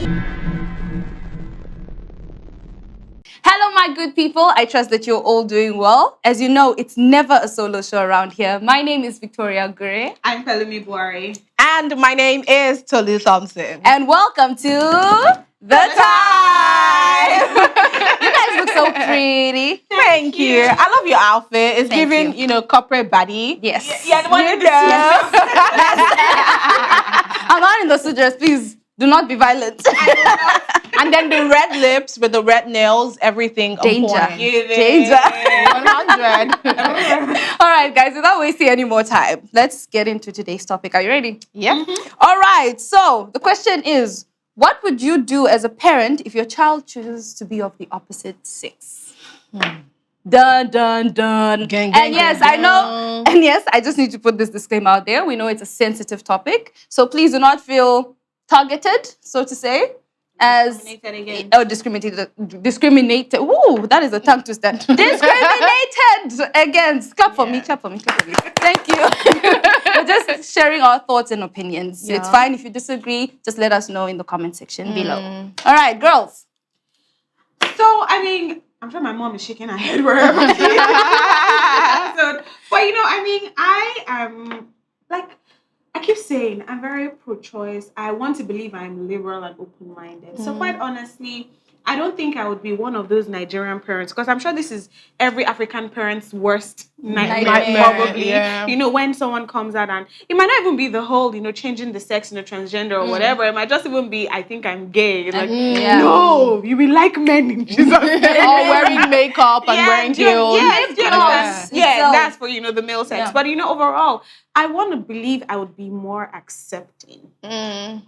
Hello, my good people. I trust that you're all doing well. As you know, it's never a solo show around here. My name is Victoria Gure. I'm Pelumi Buari. And my name is Tolu Thompson. And welcome to The Time. You guys look so pretty. Thank you. I love your outfit. It's Thank giving, corporate body. Yes. Yeah, the one in the I'm not in the suggest. Please do not be violent. And then the red lips with the red nails, everything Danger. on point. Danger. 100. All right, guys, without wasting any more time, let's get into today's topic. Are you ready? Yep. All right, so the question is, what would you do as a parent if your child chooses to be of the opposite sex? Dun, dun, dun. Gang, gang, And yes, gang, I know, gang. and yes, I just need to put this disclaimer out there. We know it's a sensitive topic, so please do not feel targeted, so to say, as discriminated. Ooh, that is a tongue twister. Discriminated against. Clap for me, clap for me, clap for me. Thank you. We're just sharing our thoughts and opinions. Yeah. It's fine if you disagree. Just let us know in the comment section below. All right, girls. So, I'm sure my mom is shaking her head wherever she is in this episode. But, I am, I keep saying, I'm very pro-choice. I want to believe I'm liberal and open-minded. So, quite honestly, I don't think I would be one of those Nigerian parents, because I'm sure this is every African parent's worst nightmare, probably. Yeah. When someone comes out, and it might not even be the whole, changing the sex, transgender or whatever. It might just even be, I think I'm gay. No, you will like men in Jesus' name. All wearing makeup and wearing heels. Yeah, that's for, the male sex. Yeah. But, overall, I want to believe I would be more accepting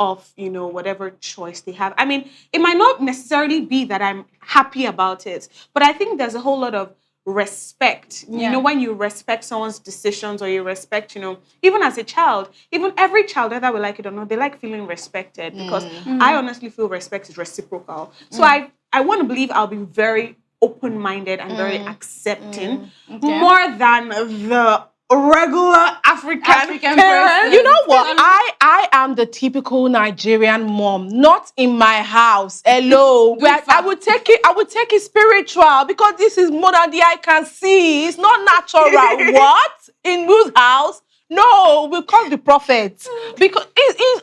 of, whatever choice they have. It might not necessarily be that I'm happy about it, but I think there's a whole lot of respect. Yeah. When you respect someone's decisions, or you respect, even as a child, even every child, whether we like it or not, they like feeling respected, because I honestly feel respect is reciprocal. So I want to believe I'll be very open-minded and very accepting, more than the regular African person. parent. You know what? I am the typical Nigerian mom, not in my house. Hello. I would take it spiritual, because this is more than the eye can see. It's not natural. What? In whose house? No, we'll call the prophet. Because it's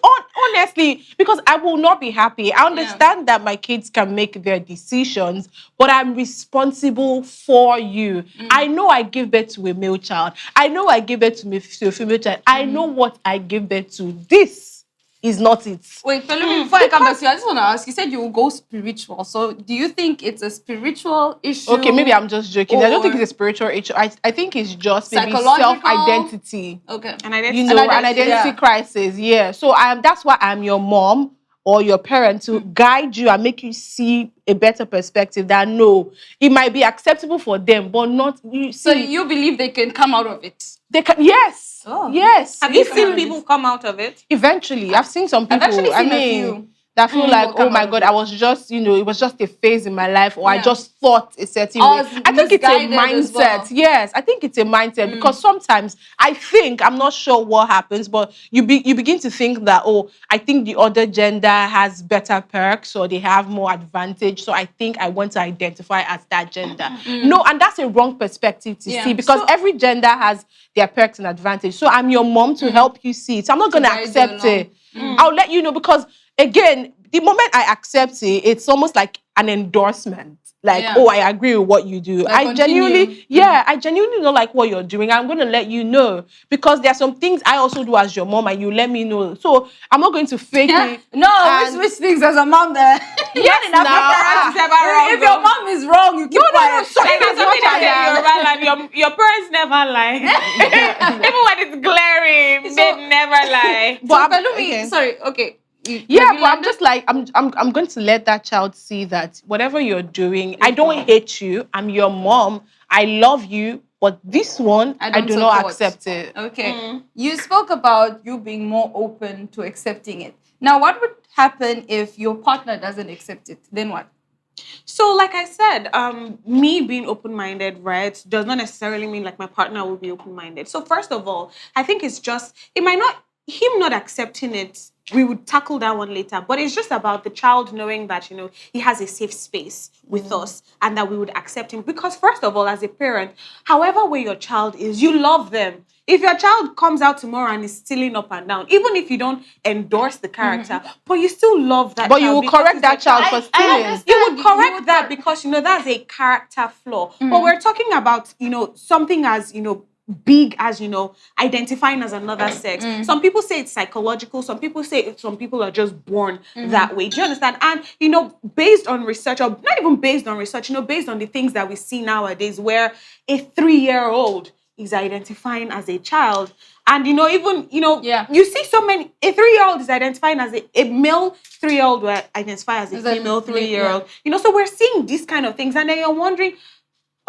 honestly, because I will not be happy. I understand that my kids can make their decisions, but I'm responsible for you. I know I give birth to a male child. I know I give birth to a female child. I know what I give birth to. This is not it. Wait, Pelumi, before I come back to you, I just want to ask, you said you will go spiritual. So do you think it's a spiritual issue? Okay, maybe I'm just joking. I don't think Or- it's a spiritual issue. I think it's just maybe Psychological? self-identity. Okay. And identity. An identity crisis. Yeah. So that's why I'm your mom or your parent, to guide you and make you see a better perspective, that no, it might be acceptable for them, but not you. So you believe they can come out of it? They can. Yes. Oh. Yes. Have you seen people come out of it? Eventually, I've seen some people. I've actually seen a few. That feel like, come oh my out of God, it. I was just, it was just a phase in my life, or I Yeah. just thought a certain Or way. I think it's a misguided as mindset. well. Yes, I think it's a mindset, because sometimes I'm not sure what happens, but you begin to think that, oh, I think the other gender has better perks, or they have more advantage, so I think I want to identify as that gender. No, and that's a wrong perspective to see, because every gender has their perks and advantage. So I'm your mom to help you see it. So I'm not going to guide you accept along. it. I'll let you know, because again, the moment I accept it, it's almost like an endorsement. Like, Yeah. oh, I agree with what you do. Like, I genuinely don't like what you're doing. I'm going to let you know, because there are some things I also do as your mom, and you let me know. So I'm not going to fake it. No, And- which things as a mom there? Yes, If your mom is wrong, you keep quiet. sorry, Like, that's there's something what I that said your parents never lie. Even when it's glaring, they never lie. But Pelumi, sorry, okay. Yeah, but I'm just like, I'm going to let that child see that whatever you're doing, I don't hate you. I'm your mom. I love you. But this one, I don't do not support. accept it. Okay. You spoke about you being more open to accepting it. Now, what would happen if your partner doesn't accept it? Then what? So, like I said, me being open-minded, right, does not necessarily mean like my partner will be open-minded. So, first of all, I think it's just, it might not, him not accepting it we would tackle that one later. But it's just about the child knowing that, you know, he has a safe space with us and that we would accept him. Because first of all, as a parent, however way your child is, you love them. If your child comes out tomorrow and is stealing up and down, even if you don't endorse the character, but you still love that But child. you will because correct it's that your child for I stealing. understand. you would correct would that because, you know, that's a character flaw. But we're talking about, you know, something as, you know, big as, you know, identifying as another sex. Some people say it's psychological. Some people say some people are just born that way. Do you understand? And, you know, based on research, or not even based on research, you know, based on the things that we see nowadays where a 3-year-old is identifying as a child. And, you know, even, you know, you see so many, a 3-year-old is identifying as a male 3-year-old will identify as a female 3-year-old. You know, so we're seeing these kind of things. And then you're wondering,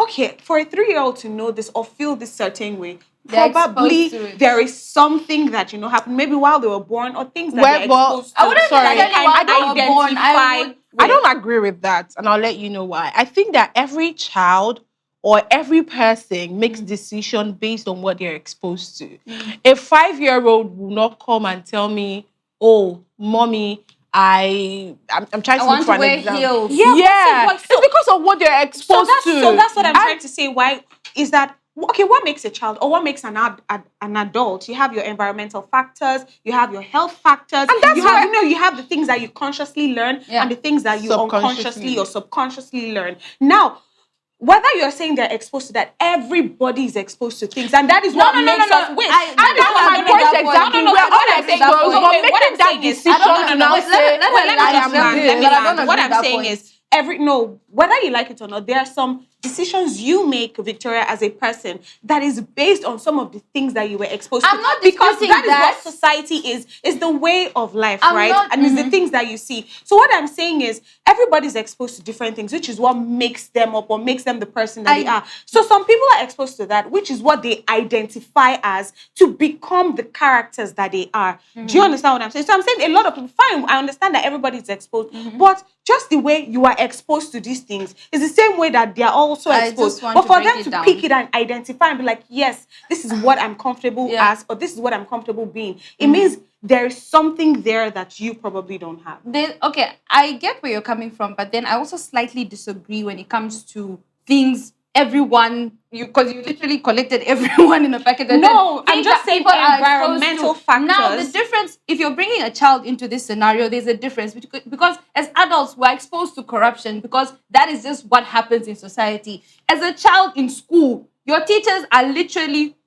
okay, for a 3-year-old to know this or feel this certain way, They're probably exposed to it. there is something that, you know, happened maybe while they were born or things that Well, they're well, exposed to. I wouldn't Sorry. necessarily I while they were born. I don't agree with that, and I'll let you know why. I think that every child or every person makes decision based on what they're exposed to. A 5-year-old will not come and tell me, "Oh, mommy, I'm trying to I look want for to an wear example." heels. Yeah, but it's because of what they're exposed to. So that's what I'm trying to say. Why is that? Okay, what makes a child or what makes an adult? You have your environmental factors, you have your health factors, And that's you have, why- you know, you have the things that you consciously learn and the things that you Subconsciously. unconsciously or subconsciously learn. Now, whether you're saying they're exposed to that, everybody is exposed to things, and that is what makes us wait. And that's my point exactly. We're all exposed, but making that decision to now say, I am this. What I'm saying is, whether you like it or not, there are some decisions you make, Victoria, as a person that is based on some of the things that you were exposed to. I'm not because disputing that is that. what society is the way of life, I'm right? not- And it's the things that you see. So what I'm saying is everybody's exposed to different things, which is what makes them up or makes them the person that they are. So some people are exposed to that, which is what they identify as to become the characters that they are. Do you understand what I'm saying? So I'm saying a lot of people, fine, I understand that everybody's exposed, but just the way you are exposed to these things is the same way that they are also I exposed. just want But to for break them it to down. pick it and identify and be like, yes, this is what I'm comfortable as, or this is what I'm comfortable being, it means there is something there that you probably don't have. Okay, I get where you're coming from, but then I also slightly disagree when it comes to things because you literally collected everyone in a packet. And No, then I'm things just that saying people are exposed environmental to. factors. Now, the difference, if you're bringing a child into this scenario, there's a difference because as adults, we're exposed to corruption because that is just what happens in society. As a child in school, your teachers are literally,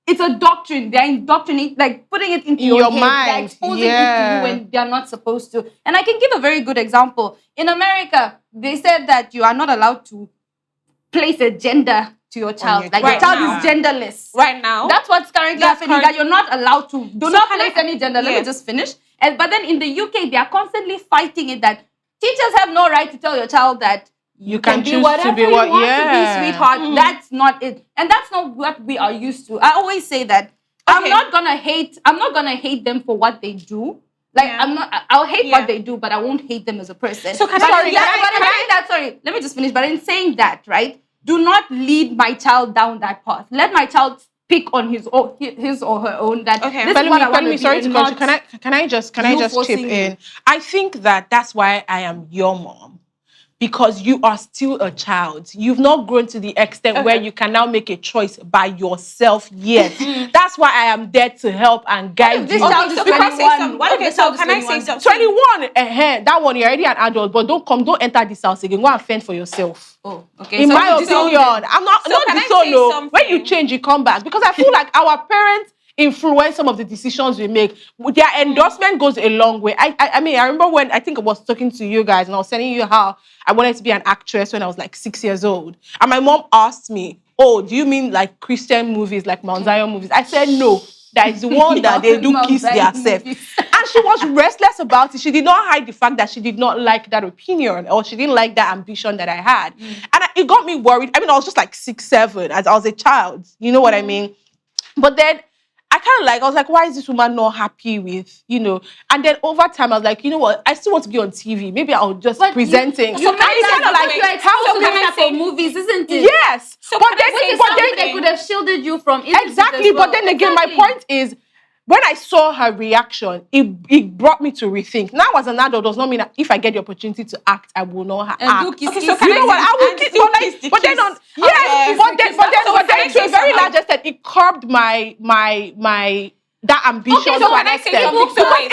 it's a doctrine. They're indoctrinating, like putting it into your head. mind. They're exposing it to you when they're not supposed to. And I can give a very good example. In America, they said that you are not allowed to place a gender to your child. your Like child. your child Right is genderless. Right now. That's what's currently happening, that you're not allowed to. Do not place any gender. Let me just finish. But then in the UK, they are constantly fighting it that teachers have no right to tell your child that you can be choose whatever to be you what, want to be, sweetheart. That's not it. And that's not what we are used to. I always say that I'm not gonna hate them for what they do. Like I'll hate what they do, but I won't hate them as a person. So let me just finish. But in saying that, right? Do not lead my child down that path. Let my child pick on his or her own. That this is what I want to be. Sorry to cut you. Can I just chip in? I think that's why I am your mom. Because you are still a child. You've not grown to the extent where you can now make a choice by yourself yet. That's why I am there to help and guide This you. child is 21. Can I say something? 21, that one, you're already an adult, but don't enter this house again. Go and fend for yourself. Oh, okay. In my opinion, I'm not disown. When you change, you come back. Because I feel like our parents influence some of the decisions we make. Their endorsement goes a long way. I mean, I remember when I think I was talking to you guys and I was telling you how I wanted to be an actress when I was like 6 years old. And my mom asked me, oh, do you mean like Christian movies, like Mount Zion movies? I said, no. That is the one that they do kiss themselves. And she was restless about it. She did not hide the fact that she did not like that opinion or she didn't like that ambition that I had. And it got me worried. I mean, I was just like 6, 7 as I was a child. You know what I mean? But then I was like, why is this woman not happy with, And then over time, I was like, you know what? I still want to be on TV. Maybe I'll just presenting. You're exposed to that for movies, isn't it? Yes. But then they could have shielded you from. Exactly. But then again, my point is, when I saw her reaction, it brought me to rethink. Now, as an adult, does not mean that if I get the opportunity to act, I will not act. Okay, so You know what? I will kiss, but then on yes, but then to a very large extent, it curbed my that ambition. Okay, so to when an I say extent. so wait,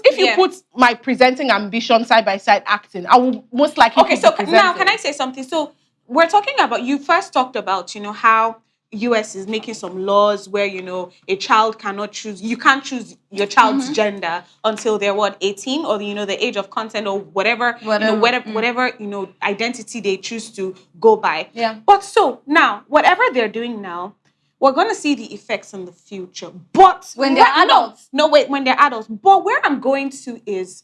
if you put my presenting ambition side by side acting, I will most likely. Okay, so now can I say something? So we're talking about, you first talked about, how US is making some laws where, a child cannot choose, you can't choose your child's gender until they're 18, or the age of consent, or whatever identity they choose to go by. Yeah. But so now, whatever they're doing now, we're going to see the effects in the future. But when they're adults. No, wait, when they're adults. But where I'm going to is,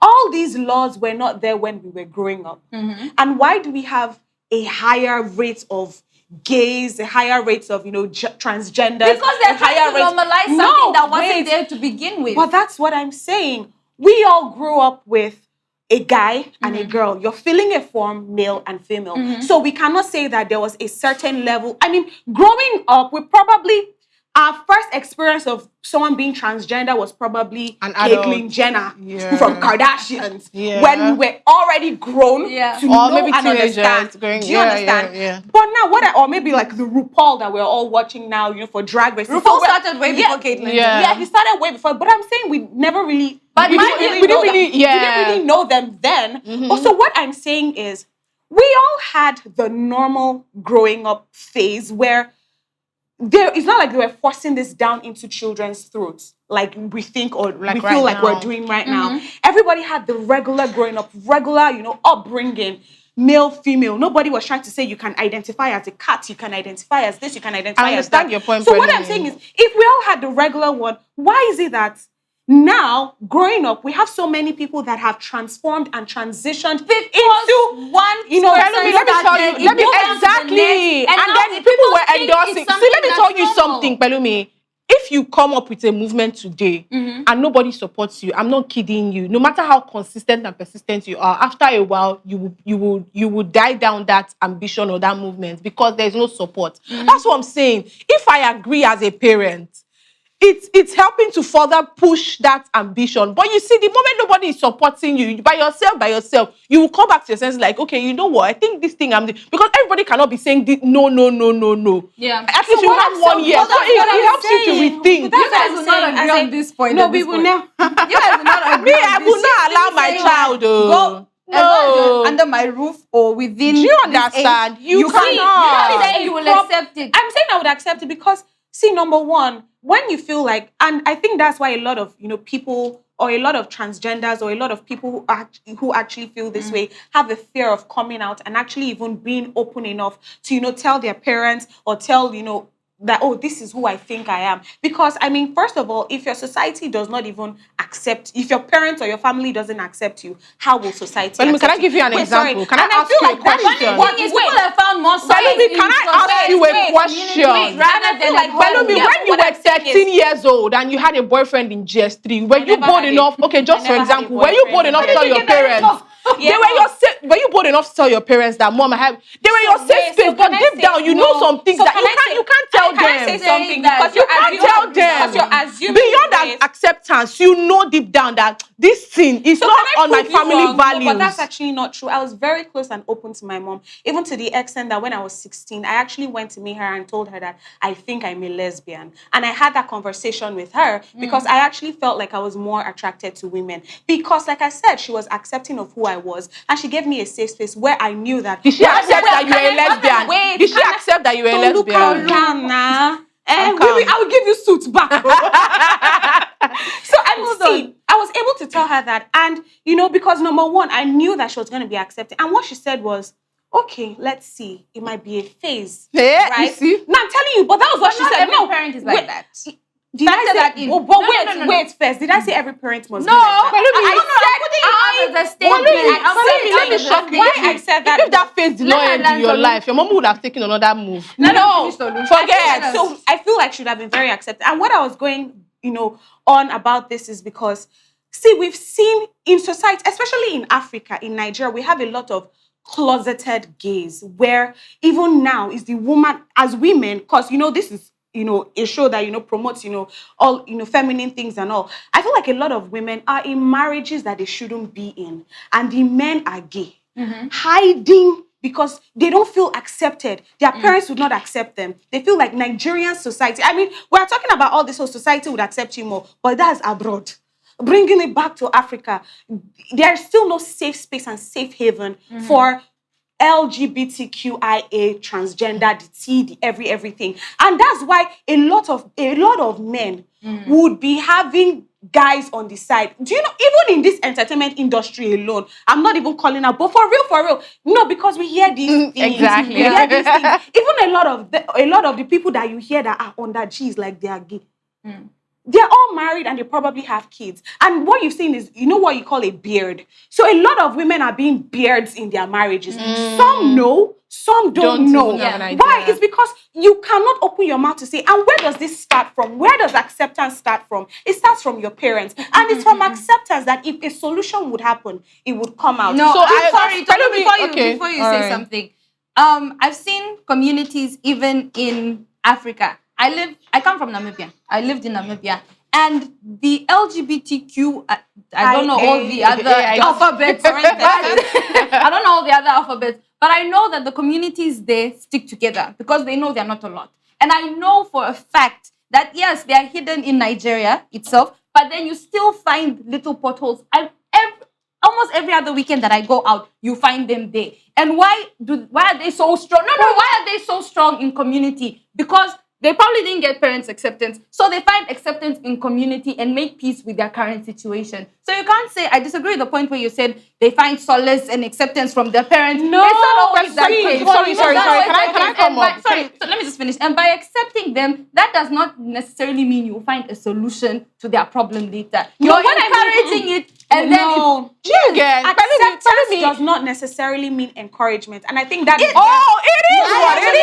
all these laws were not there when we were growing up. And why do we have a higher rate of gays, a higher rate of, transgenders? Because they're trying to normalize something that wasn't there to begin with. But that's what I'm saying. We all grew up with a guy and a girl. You're filling a form, male and female. So we cannot say that there was a certain level. I mean, growing up, our first experience of someone being transgender was probably Caitlyn Jenner from Kardashians, when we were already grown to know maybe and understand. Do you understand? Yeah. But now, or maybe like the RuPaul that we're all watching now, for Drag Race. RuPaul started way before Caitlyn. Yeah, he started way before. But I'm saying we never really, but we didn't really know them then. But so what I'm saying is, we all had the normal growing up phase where it's not like they were forcing this down into children's throats, like we think, or we feel like we're doing right now. Everybody had the regular growing up, upbringing, male, female. Nobody was trying to say you can identify as a cat, you can identify as this, you can identify as that. I understand your point. So what I'm saying is, if we all had the regular one, why is it that now, growing up, we have so many people that have transformed and transitioned into one. Let me tell you. Exactly. And then people were endorsing. See, let me tell you something, Pelumi. If you come up with a movement today and nobody supports you, I'm not kidding you. No matter how consistent and persistent you are, after a while, you will die down that ambition or that movement because there's no support. That's what I'm saying. If I agree as a parent, it's helping to further push that ambition. But you see, the moment nobody is supporting you, by yourself, you will come back to your senses like, okay, you know what? I think this thing because everybody cannot be saying this, no. Yeah. At least you have 1 year. So it helps you to rethink. You guys will not agree on this point. No, we will not. You guys will not agree. I will not allow my child to go under my roof or within. Do you understand? You cannot. You will accept it. I'm saying I would accept it because, see, number one, when you feel like, and I think that's why a lot of people, or a lot of transgenders, or a lot of people who actually feel this way, have a fear of coming out and actually even being open enough to tell their parents, or tell that, oh, this is who I think I am. Because, I mean, first of all, if your society does not even accept, if your parents or your family doesn't accept you, how will society accept you? Can I give you an example? Can I ask you a question? People have found more science. Can I ask you a question? Pelumi, when you were 13 years old and you had a boyfriend in GS3, were you bold enough? Okay, just for example, were you bold enough to tell your parents? Were you bold enough to tell your parents that, Mom, they were your safe space, but deep down you know some things that you can't tell them. Can I say something? Because you can't tell them. Because you're assuming beyond acceptance, you know deep down that this thing is not on my family values. No, but that's actually not true. I was very close and open to my mom, even to the extent that when I was 16, I actually went to meet her and told her that I think I'm a lesbian. And I had that conversation with her because I actually felt like I was more attracted to women. Because, like I said, she was accepting of who I was, and she gave me a safe space where I knew that. Did she accept that you were a lesbian? Did she accept that you were a lesbian? Look down now. I will give you suits back. So I was able to tell her that, and because number one, I knew that she was going to be accepted, and what she said was, okay, let's see, it might be a phase, right? You see? No, I'm telling you, but that was what she said. Every parent is like that. Did I say that? Wait first. Did I say every parent must be like that? Let me shock you. I said that. If that phase did not end in your life, your mom would have taken another move. No, forget. So I feel like she should have been very accepted. And what I was going, on about this is because, see, we've seen in society, especially in Africa, in Nigeria, we have a lot of closeted gays, where even now is the woman, as women, because this is a show that promotes all feminine things and all. I feel like a lot of women are in marriages that they shouldn't be in, and the men are gay, hiding because they don't feel accepted. Their parents would not accept them. They feel like Nigerian society. I mean, we're talking about all this whole society would accept you more, but that's abroad. Bringing it back to Africa, there's still no safe space and safe haven for LGBTQIA, transgender, the T, the everything. And that's why a lot of men would be having guys on the side. Do you know, even in this entertainment industry alone, I'm not even calling out, but for real, because we hear these things. Exactly. We hear these things. Even a lot of the people that you hear that are under G's, like they are gay. They're all married and they probably have kids. And what you've seen is, what you call a beard. So a lot of women are being beards in their marriages. Some know, some don't know. Why? It's because you cannot open your mouth to say, and where does this start from? Where does acceptance start from? It starts from your parents. And it's from acceptance that if a solution would happen, it would come out. No, So before you say something, I've seen communities even in Africa. I come from Namibia. I lived in Namibia. And the LGBTQ, I don't know all the other alphabets. I don't know all the other alphabets. But I know that the communities there stick together because they know they're not a lot. And I know for a fact that, yes, they are hidden in Nigeria itself, but then you still find little potholes. Almost every other weekend that I go out, you find them there. And why are they so strong? Why are they so strong in community? Because they probably didn't get parents' acceptance. So they find acceptance in community and make peace with their current situation. So you can't say, I disagree with the point where you said they find solace and acceptance from their parents. No, it's not always that case. Sorry. Can I come up? Sorry, so let me just finish. And by accepting them, that does not necessarily mean you will find a solution to their problem later. You're encouraging it, and then acceptance does not necessarily mean encouragement. And I think that it is what it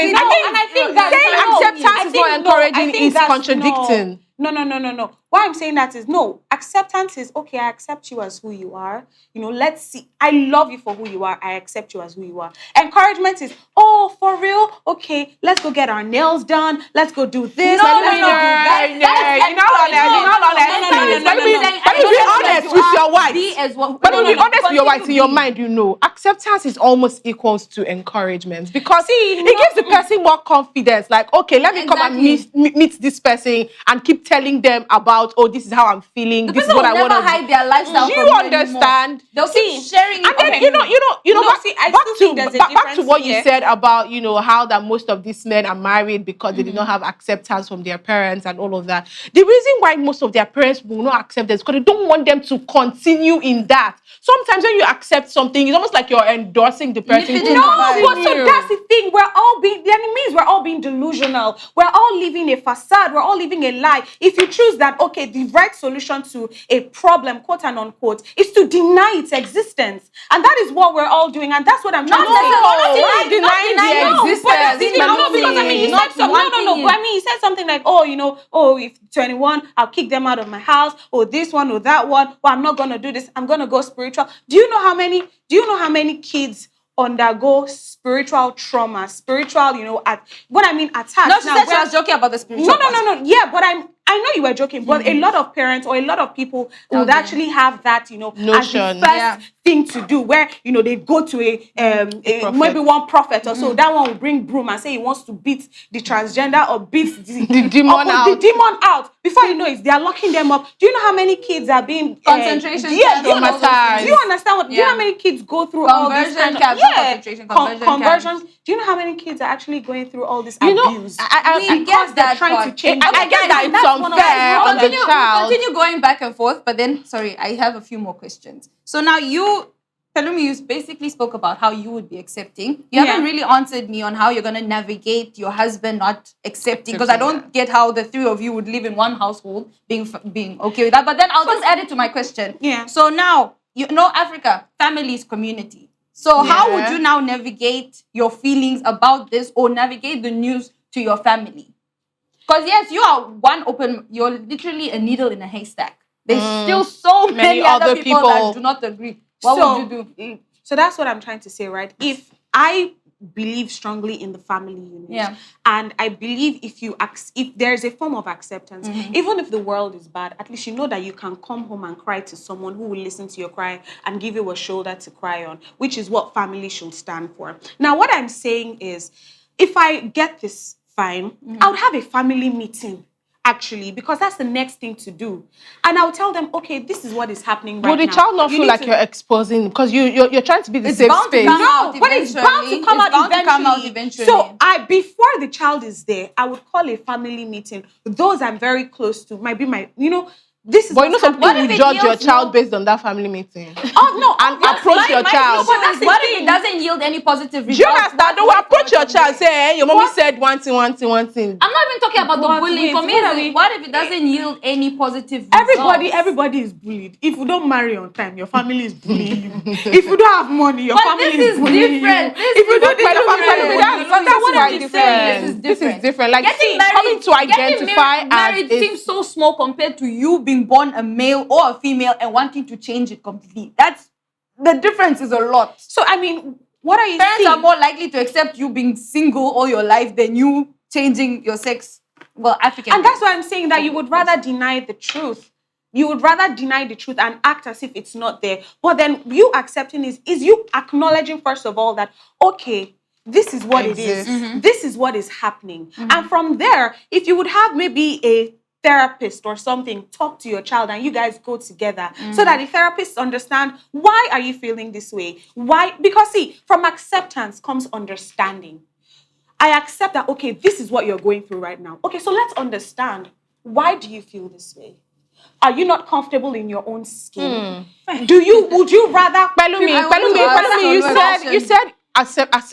is. I think that saying acceptance is not encouraging is contradicting. No. Why I'm saying that is no. Acceptance is okay. I accept you as who you are. Let's see. I love you for who you are. I accept you as who you are. Encouragement is, oh, for real? Okay, let's go get our nails done. Let's go do this. You're not honest. But be honest with your wife. But be honest with your wife. In your mind, acceptance is almost equals to encouragement because it gives the person more confidence. Like, okay, let me come and meet this person and keep telling them about, oh, this is how I'm feeling. The this is person what I want to hide their lifestyle. Do you understand? They'll keep sharing it. And then back to what you said about how that most of these men are married because they did not have acceptance from their parents and all of that. The reason why most of their parents will not accept this is because they don't want them to continue in that. Sometimes when you accept something, it's almost like you're endorsing the person. So that's the thing. The enemies, we're all being delusional. We're all living a facade. We're all living a lie. If you choose that, okay, the right solution to a problem, quote and unquote, is to deny its existence. And that is what we're all doing. And that's what I'm trying to say. Not denying the existence. He said something like, if 21, I'll kick them out of my house, or this one or that one, or I'm not going to do this, I'm going to go spiritual. Do you know how many kids undergo spiritual trauma, attacks? No, she said she was joking about the spiritual. No. Yeah, but I know you were joking, but a lot of parents or a lot of people would actually have that, notion. as the first thing to do, where they go to maybe one prophet or so. That one will bring broom and say he wants to beat the transgender or beat the demon out. Before you know it, they are locking them up. Do you know how many kids are being concentration? Do you understand what? Do you know how many kids go through all this kind of conversions? Do you know how many kids are actually going through all this abuse? I get that trying to change. I get that it's unfair on the child. Continue going back and forth, but then, sorry, I have a few more questions. So now you basically spoke about how you would be accepting. You haven't really answered me on how you're going to navigate your husband not accepting, because I don't get how the three of you would live in one household being okay with that. But then I'll just add it to my question. Yeah. So now, Africa, family is community. So how would you now navigate your feelings about this or navigate the news to your family? Because yes, you're literally a needle in a haystack. There's still so many other people that do not agree. What would you do? So that's what I'm trying to say, right? If I believe strongly in the family unit. Yeah. And I believe if there's a form of acceptance, even if the world is bad, at least you know that you can come home and cry to someone who will listen to your cry and give you a shoulder to cry on, which is what family should stand for. Now, what I'm saying is, if I get this, fine, I would have a family meeting. Actually, because that's the next thing to do. And I'll tell them, okay, this is what is happening right now. Will the child not feel like you're exposing? Because you're trying to be the safe space. No, but it's bound to come out eventually. So before the child is there, I would call a family meeting. Those I'm very close to might be my, this is. But some people will judge your child based on that family meeting. Oh no, and approach your child. What if it doesn't yield any positive results? Do you understand? They will approach your child, say, hey, your mommy said one thing. I'm not even talking about the bullying. For me, what if it doesn't yield any positive results? Everybody is bullied. If you don't marry on time, your family is bullying you. If you don't have money, your family is bullying you. If you don't, your family that's what I'm saying. This is different. Like, coming to identify married seems so small compared to you being born a male or a female and wanting to change it completely. That's the difference is a lot. So I mean, what are you Parents are more likely to accept you being single all your life than you changing your sex. Well, African. And that's why I'm saying that you would rather deny the truth. You would rather deny the truth and act as if it's not there. But then you accepting is you acknowledging first of all that, okay, this is what it is. This is what is happening. And from there, if you would have maybe a therapist or something, talk to your child and you guys go together so that the therapists understand, why are you feeling this way? Why? Because see, from acceptance comes understanding. I accept that, okay, this is what you're going through right now. Okay, so let's understand, why do you feel this way? Are you not comfortable in your own skin? Would you rather? Pelumi, you said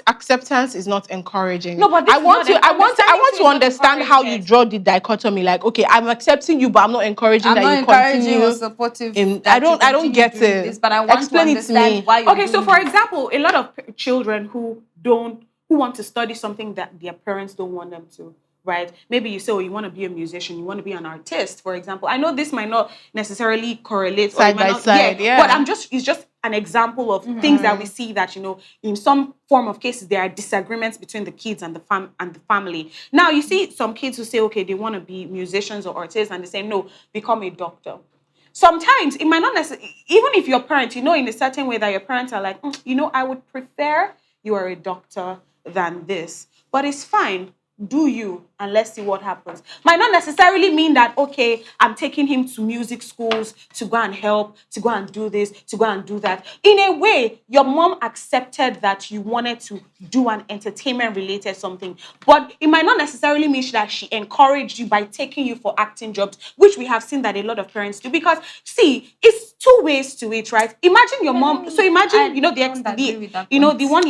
acceptance is not encouraging. No, but I want to understand how you draw the dichotomy. Like, okay, I'm accepting you, but I'm not encouraging that you continue. Or supportive. I don't get it. This, but I want Explain to understand it to me. why you're okay, so for example, a lot of children who want to study something that their parents don't want them to. Right? Maybe you say, oh, you want to be a musician, you want to be an artist, for example. I know this might not necessarily correlate side by side, but it's just an example of things that we see that, in some form of cases, there are disagreements between the kids and the family. Now, you see some kids who say, okay, they want to be musicians or artists, and they say, no, become a doctor. Sometimes it might not necessarily, even if your parents, in a certain way that your parents are like, I would prefer you are a doctor than this, but it's fine. Do you, and let's see what happens. Might not necessarily mean that, okay, I'm taking him to music schools to go and help, to go and do this, to go and do that. In a way, your mom accepted that you wanted to do an entertainment-related something, but it might not necessarily mean that she encouraged you by taking you for acting jobs, which we have seen that a lot of parents do. Because, see, it's two ways to it, right? Imagine your mom, so imagine, imagine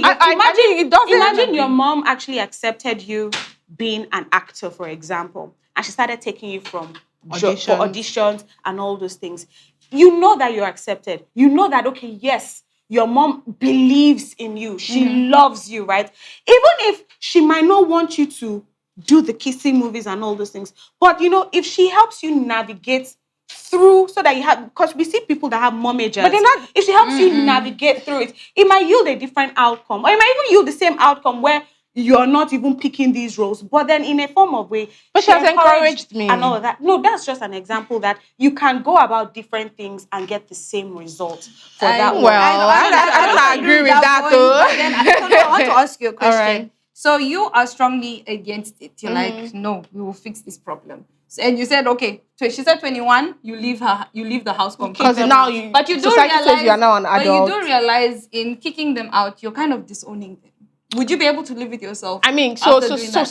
your mom actually accepted you being an actor, for example, and she started taking you for auditions and all those things. You know that you're accepted. You know that, okay, yes, your mom believes in you. She loves you, right? Even if she might not want you to do the kissing movies and all those things, but, if she helps you navigate through so that you have, because we see people that have momages, but if she helps you navigate through it, it might yield a different outcome, or it might even yield the same outcome where you're not even picking these roles, but then in a form of way. But she has encouraged me. And all of that. No, that's just an example that you can go about different things and get the same result for that one. Well, I don't agree with that, though. But then I want to ask you a question. Right. So you are strongly against it. You're like, no, we will fix this problem. So, and you said, okay, so she said 21, you leave the house completely. Because now but you do realize, says you are now an adult. But you do realize in kicking them out, you're kind of disowning them. Would you be able to live with yourself? I mean, so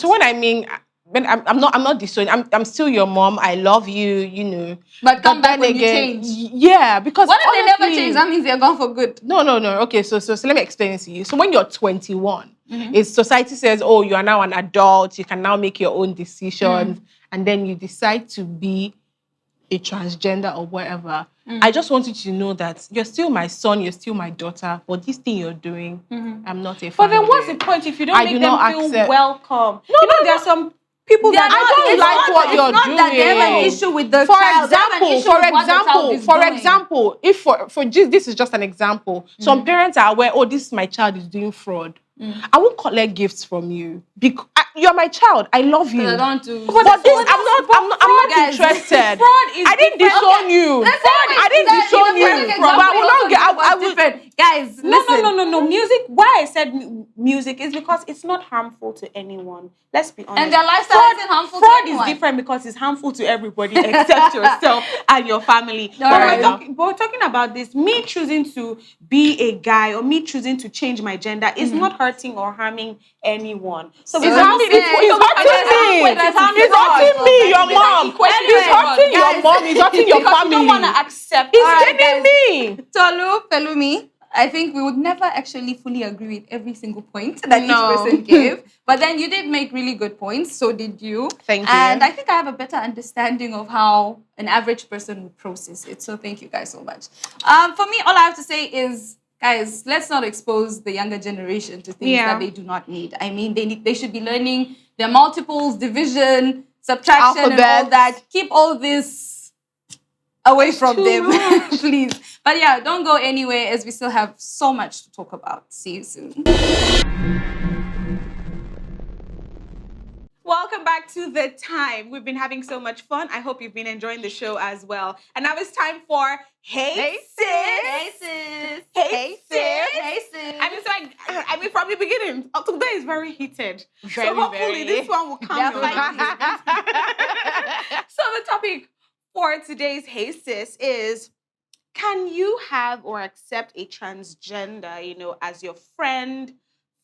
what I mean, when I'm not disowning. I'm still your mom. I love you, But come back when you change. Yeah, because what if they never change? That means they're gone for good. No. Okay, so let me explain it to you. So when you're 21, is society says, oh, you are now an adult. You can now make your own decisions, and then you decide to be a transgender or whatever. I just want you to know that you're still my son, you're still my daughter, but this thing you're doing, I'm not a fan. But then what's the point if you don't make them feel welcome? There are some people that I don't like what you're doing. That they have an issue with the child. For example, if for this is just an example. Some parents are aware, oh, this my child is doing fraud. I won't collect gifts from you because you're my child. I love you. I don't want to. But this, I'm not guys, interested. Fraud is I didn't different. disown you. I didn't disown you. But I will not get. I will. Different. Guys, listen. No. Music. Why I said music is because it's not harmful to anyone. Let's be honest. And their lifestyle isn't harmful to anyone. Fraud is different because it's harmful to everybody except yourself and your family. But we're talking about this. Me choosing to be a guy or me choosing to change my gender is not hurting or harming anyone. So It's hurting me. It's hurting me. Your mom. It's hurting your mom. It's hurting your family. You don't want to accept. It's getting me. Tolu, Pelumi, I think we would never actually fully agree with every single point that each person gave. But then you did make really good points. So did you. Thank you. And I think I have a better understanding of how an average person would process it. So thank you guys so much. For me, all I have to say is, guys, let's not expose the younger generation to things that they do not need. I mean, they should be learning their multiples, division, subtraction, and all that. Keep all this away from them, please. But yeah, don't go anywhere as we still have so much to talk about. See you soon. Welcome back to The Time. We've been having so much fun. I hope you've been enjoying the show as well. And now it's time for Hey Sis. Hey sis. Hey Sis. Hey sis. I mean, from the beginning, today is very heated. So hopefully this one will come. So the topic for today's Hey Sis is, can you have or accept a transgender, as your friend,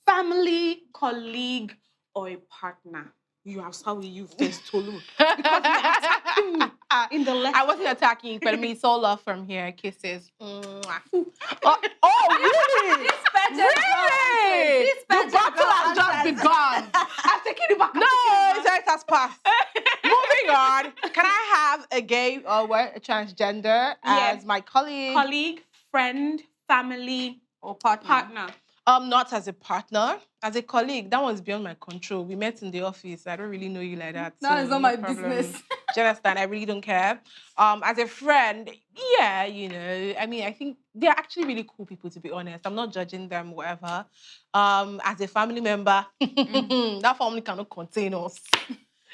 family, colleague, or a partner? How will you first, Tolu? Because you're attacking me in the left. I wasn't attacking you, but it's all love from here. Kisses. Really? Really? This The battle has just begun. I'm taking it back. No, it has passed. Moving on. Can I have a gay or a transgender as my colleague? Colleague, friend, family, Or partner. Not as a partner, as a colleague. That one's beyond my control. We met in the office. I don't really know you like that. No, it's not my business. Do you understand? I really don't care. As a friend, I mean, I think they're actually really cool people, to be honest. I'm not judging them, whatever. As a family member, that family cannot contain us.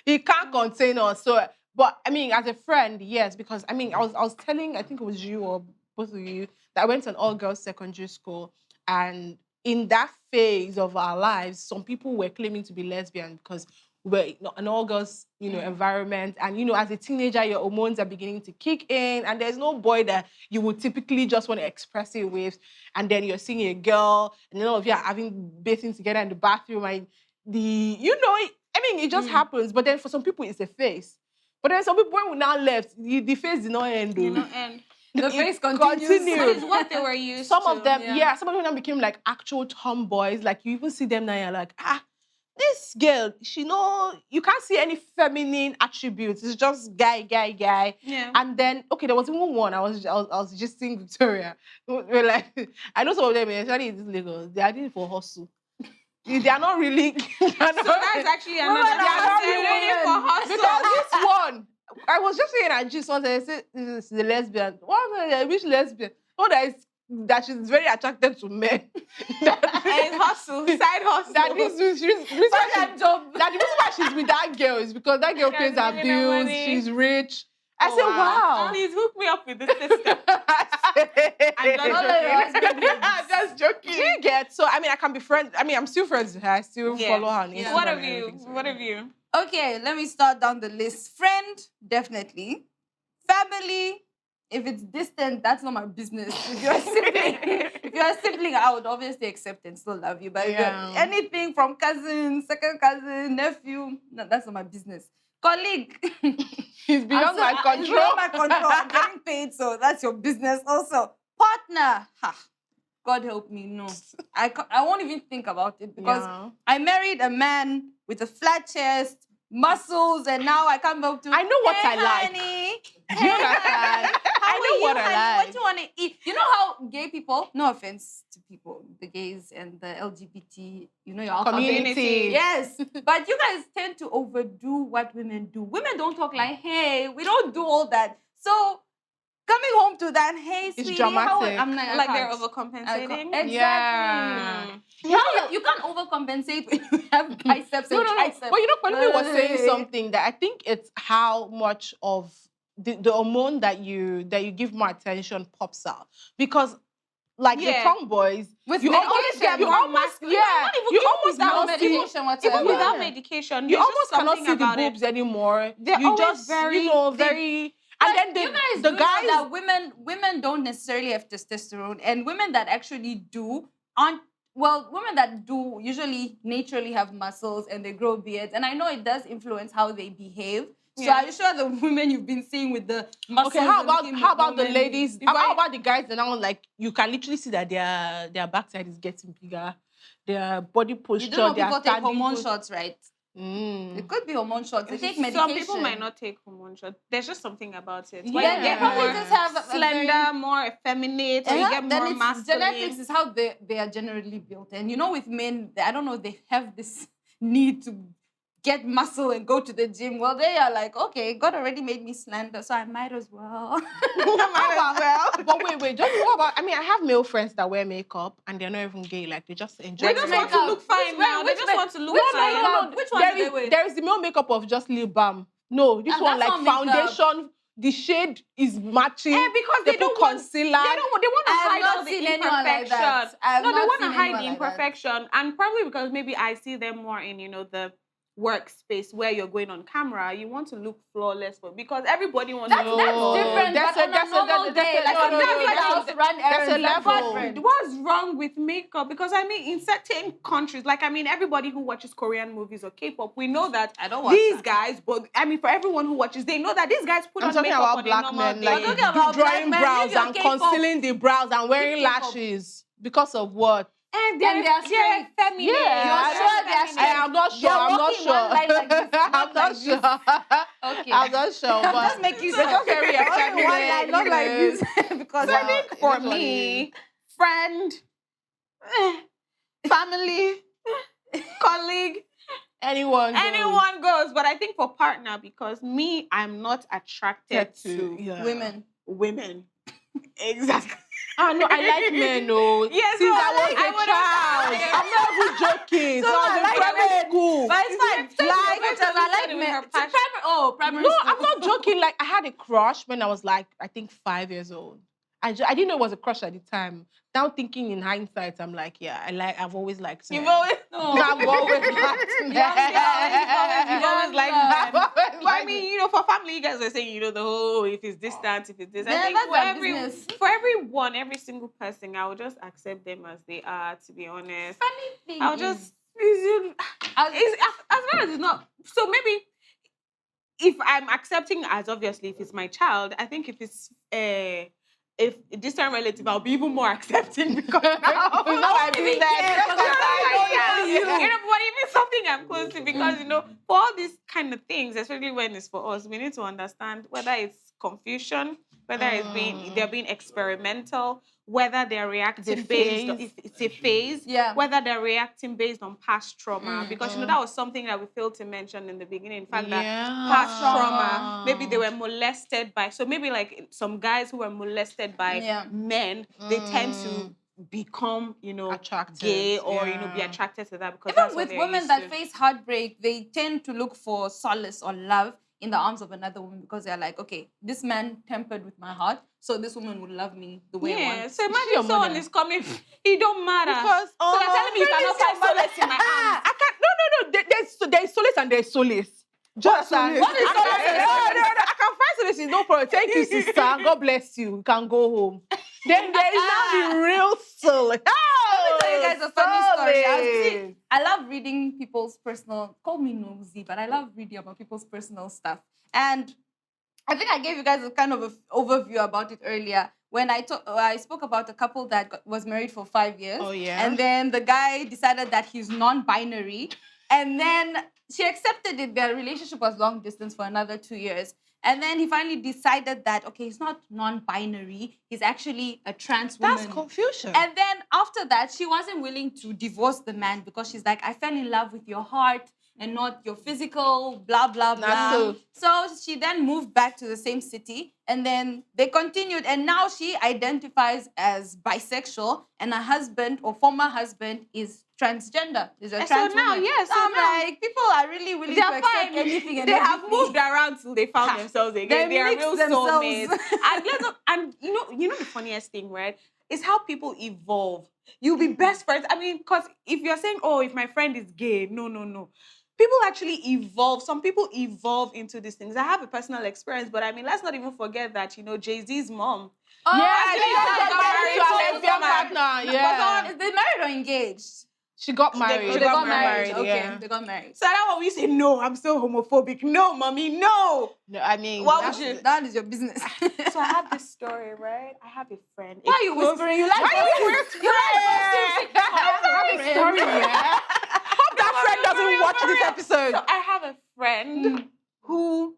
It can't contain us. So, but I mean, as a friend, yes, because I mean, I was telling, I think it was you or both of you, that I went to an all-girls secondary school, and in that phase of our lives, some people were claiming to be lesbian because we're an all-girls, environment. And, as a teenager, your hormones are beginning to kick in. And there's no boy that you would typically just want to express it with. And then you're seeing a girl, and all of you are having bathing together in the bathroom. And it just happens. But then for some people, it's a phase. But then some people, when we now left, the phase did not end. The face continues. That is what they were used some to. of them, some of them became like actual tomboys. Like you even see them now, you're like, this girl, you can't see any feminine attributes. It's just guy. Yeah. And then, there was even one. I was just seeing Victoria. We're like, I know some of them, especially in this Lagos, they are doing it for hustle. They are not really. So that's actually another. They are not really for hustle. Because this one, I was just saying, I just wanted to say, this is the lesbian. Which lesbian? Oh, that she's very attracted to men. And hustle, side hustle. That the reason why she's with that girl is because that girl pays her bills, she's rich. I said, wow. Please hook me up with the sister. I'm just joking. Do you get? So, I mean, I can be friends. I mean, I'm still friends with her. I still follow her on Instagram. What have you? Okay, let me start down the list. Friend, definitely. Family, if it's distant, that's not my business. If you're a sibling, I would obviously accept and still love you. But if you're anything from cousin, second cousin, nephew, no, that's not my business. Colleague. It's beyond my control. It's beyond my control. I'm getting paid, so that's your business also. Partner. God help me, no. I won't even think about it because I married a man with a flat chest, muscles, and now I come up to. I know what I like. Honey. Do you understand? I know what I like. What do you want to eat? You know how gay people, no offense to people, the gays and the LGBT, your community. Yes. But you guys tend to overdo what women do. Women don't talk like, hey, we don't do all that. So coming home to that, hey, It's sweetie, dramatic. I'm like, Like they're can't. overcompensating. Exactly. Yeah. You can't overcompensate when you have biceps No, and no, no. triceps. But Kwame was saying something that I think it's how much of the hormone that you give more attention pops out. Because like the tomboys, With you almost medication, you more almost masculine. yeah, you almost no cannot see medication whatsoever. Even without Yeah. medication, you there's almost just cannot something see the about boobs it. anymore. They're You always just very- very But and then you guys the do guys know that women don't necessarily have testosterone, and women that actually do aren't. Well, women that do usually naturally have muscles and they grow beards, and I know it does influence how they behave. So Yeah. are you sure the women you've been seeing with the muscles? okay, how and about the women, ladies? if How about the guys that now like you can literally see that their backside is getting bigger, their body posture, you don't know their people take standing hormone pos- shots, right? Mm. It could be hormone shots. They take medication. Some people might not take hormone shots. There's just something about it. Where Yeah, you they get probably more just have a slender, very- more effeminate, or you get Then more it's masculine. genetics is how they are generally built. And you know, with men, I don't know, they have this need to get muscle and go to the gym. Well, they are like, okay, God already made me slender, so I might as well. But wait, just what about? I mean, I have male friends that wear makeup and they're not even gay. Like they just enjoy. They just want to look fine now. They just want to look fine. Which one do they wear? There is the male makeup of just lip balm. No, this And one that's like not makeup. foundation. The shade is matching. Because they put don't want concealer. They want to I have hide not all the seen anyone like imperfection. that. I have No, they not want to seen hide the anyone like that. imperfection, and probably because maybe I see them more in the workspace where you're going on camera. You want to look flawless, but because everybody wants to look That's flawless. different. But on a normal day, like no, sometimes no, I just run errands. a That's level. different. What's wrong with makeup? Because I mean, in certain countries, like I mean, everybody who watches Korean movies or K-pop, we know that I don't watch these that. guys. But I mean, for everyone who watches, they know that these guys put I'm on talking makeup about on a black normal men, day. like talking about drawing black men, brows leave your and K-pop. concealing the brows and wearing Keep K-pop. lashes because of what? And they're they're straight. feminine. Yeah, You're sure they're straight? I'm not sure. They're I'm not walking one line like this, sure. not I'm like not this. sure. Okay. I'm not sure. I'm But just making it's sure. not very Walking effeminate. one line, not like this. Because So I think it for is what it me, friend, family, colleague, anyone goes. But I think for partner, because me, I'm not attracted to women. Exactly. Ah, no, I like men, no. Yes, Since so I was I a would child. have- I'm not even joking. So I was in like primary men. school. But it's fine. Like, I like with men. her See, passion. primary No, school. I'm not joking. Like, I had a crush when I was like, I think 5 years old. I didn't know it was a crush at the time. Now thinking in hindsight, I'm like, yeah, I've always liked men. You've always, I've always liked men. you've always liked I've men. always But I liked mean, for family, you guys are saying, the whole if it's distant, if it's this. Yeah, I think that's their business. for everyone, every single person, I would just accept them as they are. To be honest, Funny thing I'll is, just as long as it's not. So maybe if I'm accepting as obviously if it's my child, I think if it's if a distant relative, I'll be even more accepting because now I do that. I know you. But even something I'm close to because for all these kind of things, especially when it's for us, we need to understand whether it's confusion, whether they're being experimental, whether they're reacting based on if it's a phase, whether they're reacting based on past trauma. Because that was something that we failed to mention in the beginning. In fact, that past trauma, maybe they were molested by maybe like some guys who were molested by men, they tend to become, attracted, gay or be attracted to that because even that's with what they're women used that to. face heartbreak, they tend to look for solace or love in the arms of another woman because they're like, okay, this man tempered with my heart, so this woman would love me the way I want. So imagine someone is coming, it don't matter. Because so you're telling me you cannot find solace in my arms. I can't. No. There's solace and there's solace. Just What is solace? I can find solace. Is no problem. Thank you, sister. God bless you. You can go home. Then there is now the real solace. Let me tell you guys a funny story. Solace. I love reading people's personal, call me nosy, but I love reading about people's personal stuff. And I think I gave you guys a kind of an overview about it earlier when I spoke about a couple that was married for 5 years. Oh, yeah. And then the guy decided that he's non-binary. And then she accepted it. Their relationship was long distance for another 2 years. And then he finally decided that, okay, he's not non-binary. He's actually a trans woman. That's confusion. And then after that, she wasn't willing to divorce the man because she's like, I fell in love with your heart. and not your physical, blah, blah, blah. So she then moved back to the same city, and then they continued, and now she identifies as bisexual, and her husband or former husband is transgender. Is a trans so now, woman. yes, So so I'm now like, people are really willing to they're accept fine. anything and They have everything. moved around till they found themselves again. They are mixed real themselves. soulmates. And you know the funniest thing, right? Is how people evolve. You'll be best friends. I mean, because if you're saying, oh, if my friend is gay, no. People actually evolve. Some people evolve into these things. I have a personal experience, but I mean, let's not even forget that, Jay-Z's mom. Yeah, she just got married to a lesbian partner. Yeah. Is they married or engaged? She got married. They got married. Okay, yeah. they got married. So that's what we say, no, I'm so homophobic. No, mommy, no. No, I mean, Why would you? That is your business. So I have this story, right? I have a friend. Why are you whispering? You like Why are you gossip? whispering? I have a story, yeah. Hope that friend doesn't watch this episode. So I have a friend who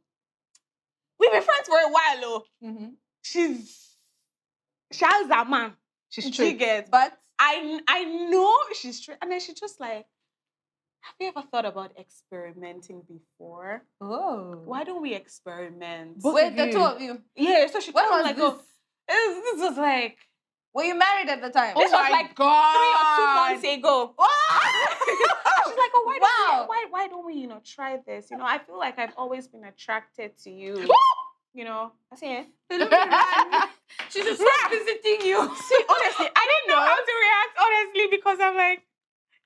we've been friends for a while, though. Mm-hmm. She has a man. She's She straight. gets, But I know she's straight, and then she's just like, have you ever thought about experimenting before? Why don't we experiment? Both wait, of the you. two of you. Yeah, so she When told me was like, this? oh, this was like Were you married at the time? This was my like God. 3 or 2 months ago. She's like, oh, Wow. why don't we, try this? I feel like I've always been attracted to you. I say, She should start visiting you. see, honestly, I didn't know how to react, honestly, because I'm like,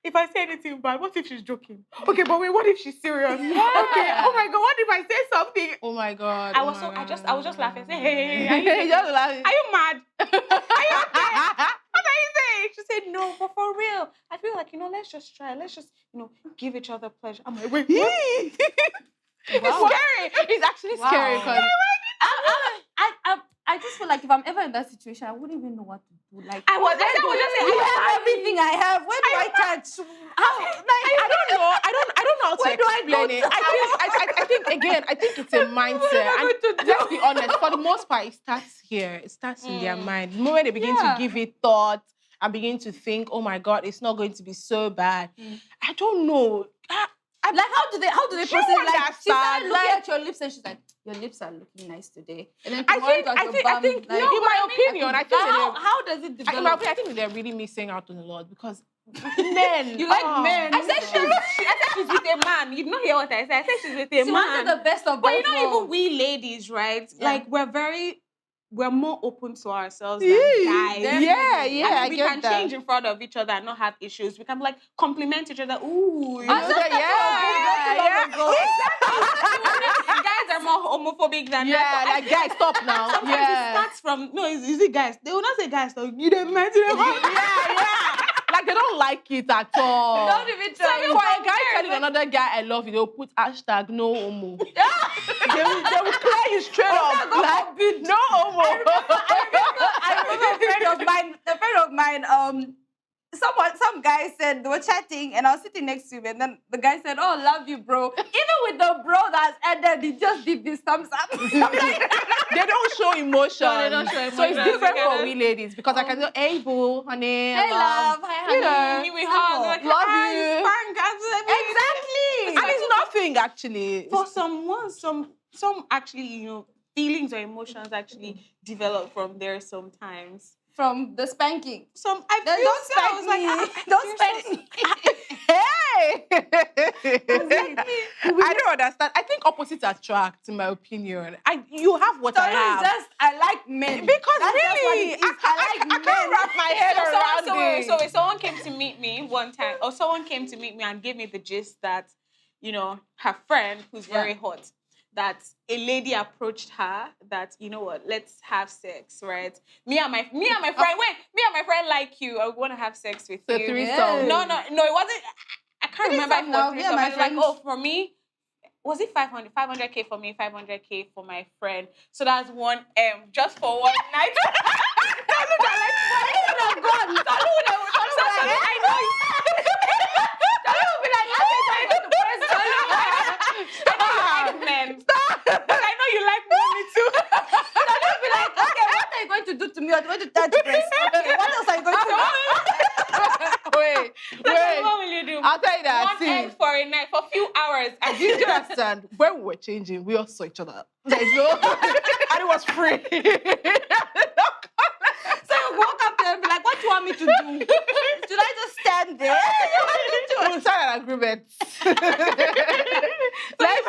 if I say anything bad, what if she's joking? Okay, but wait, what if she's serious? Okay, oh my God, what if I say something? Oh my God. I was just laughing. Say, hey, are you, Just laughing. are you mad? Are you okay? What are you saying? She said, no, but for real. I feel like, let's just try. Let's just, give each other pleasure. I'm like, wait, what? It's scary. It's actually scary because I just feel like if I'm ever in that situation, I wouldn't even know what to do. Like, I was just you have everything I have. Where do I touch? How? Like, I don't know. I don't know how to Where do I explain go it. to? I think again, I think it's a mindset. And let's be honest, for the most part, it starts here. It starts in their mind. The moment they begin to give it thought and begin to think, oh my God, it's not going to be so bad. I don't know. Like, how do they proceed? Like, she started looking Like- at your lips and she's like, your lips are looking nice today. And then I tomorrow think, it was I your think, bum, I think, like, in my opinion, I think that how does it in my develop? opinion, I think that they're really missing out on a lot because men. You like men. I said she's with a man. You did not hear what I said. I said she's with a She man. wanted the best of But both even worlds. we ladies, right? Yeah. Like we're more open to ourselves than guys. Yeah, I mean, we get can that. change in front of each other and not have issues. We can like compliment each other. Ooh, you I know? just Guys are more homophobic than Yeah, that. So like guys, stop now. sometimes it starts from is it guys? They will not say guys. So you don't mind. Yeah. Like they don't like it at all. Don't even For tell me. a guy telling another guy I love you, they'll put hashtag no homo. they will clear you straight up. Like, no homo. I remember a friend of mine, some guy said they were chatting and I was sitting next to him and then the guy said, oh, love you, bro. Even with the bro that's ended, he just did this thumbs up. They don't show emotion. No, they don't show So it's emotion. different for we ladies because I can say, hey boo, honey, Hey, love. Hi, You honey. know, We hug, like, love "Hi, you." spank, Exactly. And it's nothing actually. For some actually, feelings or emotions actually develop from there sometimes. From the spanking. Some I Then feel don't so, I spank was like, me. Don't spank me. Hey! I don't understand. I think opposites attract, in my opinion. You have what I have. I like men. Because That's just what really, it is. I like I can't wrap my head around it. So someone came to meet me one time, or someone came to meet me and gave me the gist that, her friend who's very hot, that a lady approached her that, what, let's have sex, right? Me and my friend like you. I want to have sex with So you. threesome. No, it wasn't. I can't remember if it was Me and threesome. my I was like, friends. for me, was it 500K for me, 500K for my friend? So that's one M just for one night. I know you like money too. Be like, okay, what are you going to do to me? You're going to touch breast. Okay, what else are you going to do? Wait. What will you do? I'll tell you that. One See, egg for a night, for a few hours. understand? When we were changing, we all saw each other. There's no, and it was free. So you walk up there and be like, what do you want me to do? Should I just stand there? We'll sign an agreement. Let's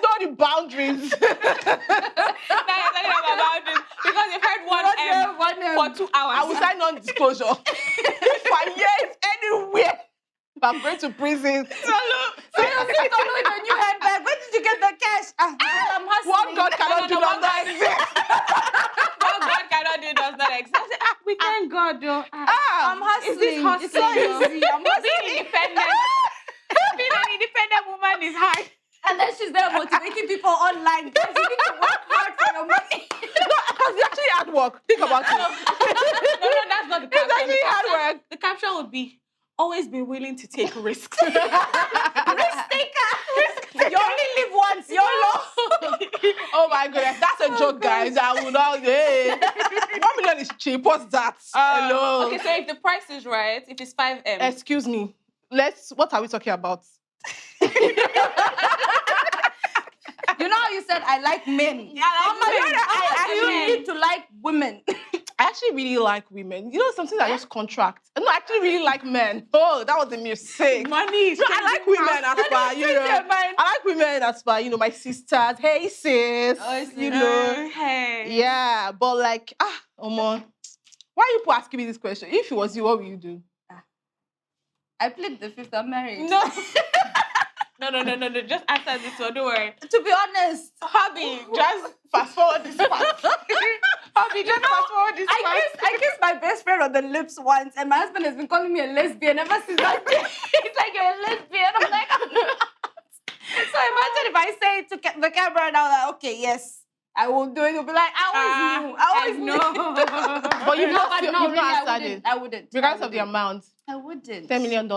know the boundaries. Now you're talking about boundaries because you've heard one for 2 hours. I will sign non-disclosure. If I hear it anywhere, I'm going to prison. So you're with a new handbag. Where did you get the cash? I'm hustling. What God cannot do does not exist. What God cannot do does not exist. I said, we thank God, though. I'm hustling. Is this hustling? It's so easy. I'm Being hustling. independent. Being an independent woman is hard. And then she's there motivating people online. Guys, you need to work hard for your money. Because it's actually hard work. Think about it. No, that's not the caption. It's actually hard work. The caption would be, always be willing to take risks. Risk taker. You only live once. YOLO. Oh my goodness, that's a joke, guys. I would not. Hey. 1 million is cheap. What's that? Hello. Okay, so if the price is right, if it's 5M. Excuse me. What are we talking about? You know how you said I like men? Yeah, I like men. I need to like women. I actually really like women. You know, something that just contract. No, I actually really like men. Oh, that was a mistake. Money is No, I like women as far, you know. I like women as far, you know, my sisters. Hey, sis. You know. Hey. Yeah, but like, Omo, why you people asking me this question? If it was you, what would you do? I plead the fifth. I'm married. No. No. Just answer this one. Don't worry. To be honest, Hobby, just fast forward this part. Hobby, just fast forward this part. I kissed my best friend on the lips once, and my husband has been calling me a lesbian ever since that day. He's like, you're a lesbian. I'm like, I'm not. So imagine if I say it to the camera and I'm like, okay, yes, I will do it. He'll be like, I always knew. But you've not answered it. I wouldn't. Regardless of the amount. I wouldn't. $10 million.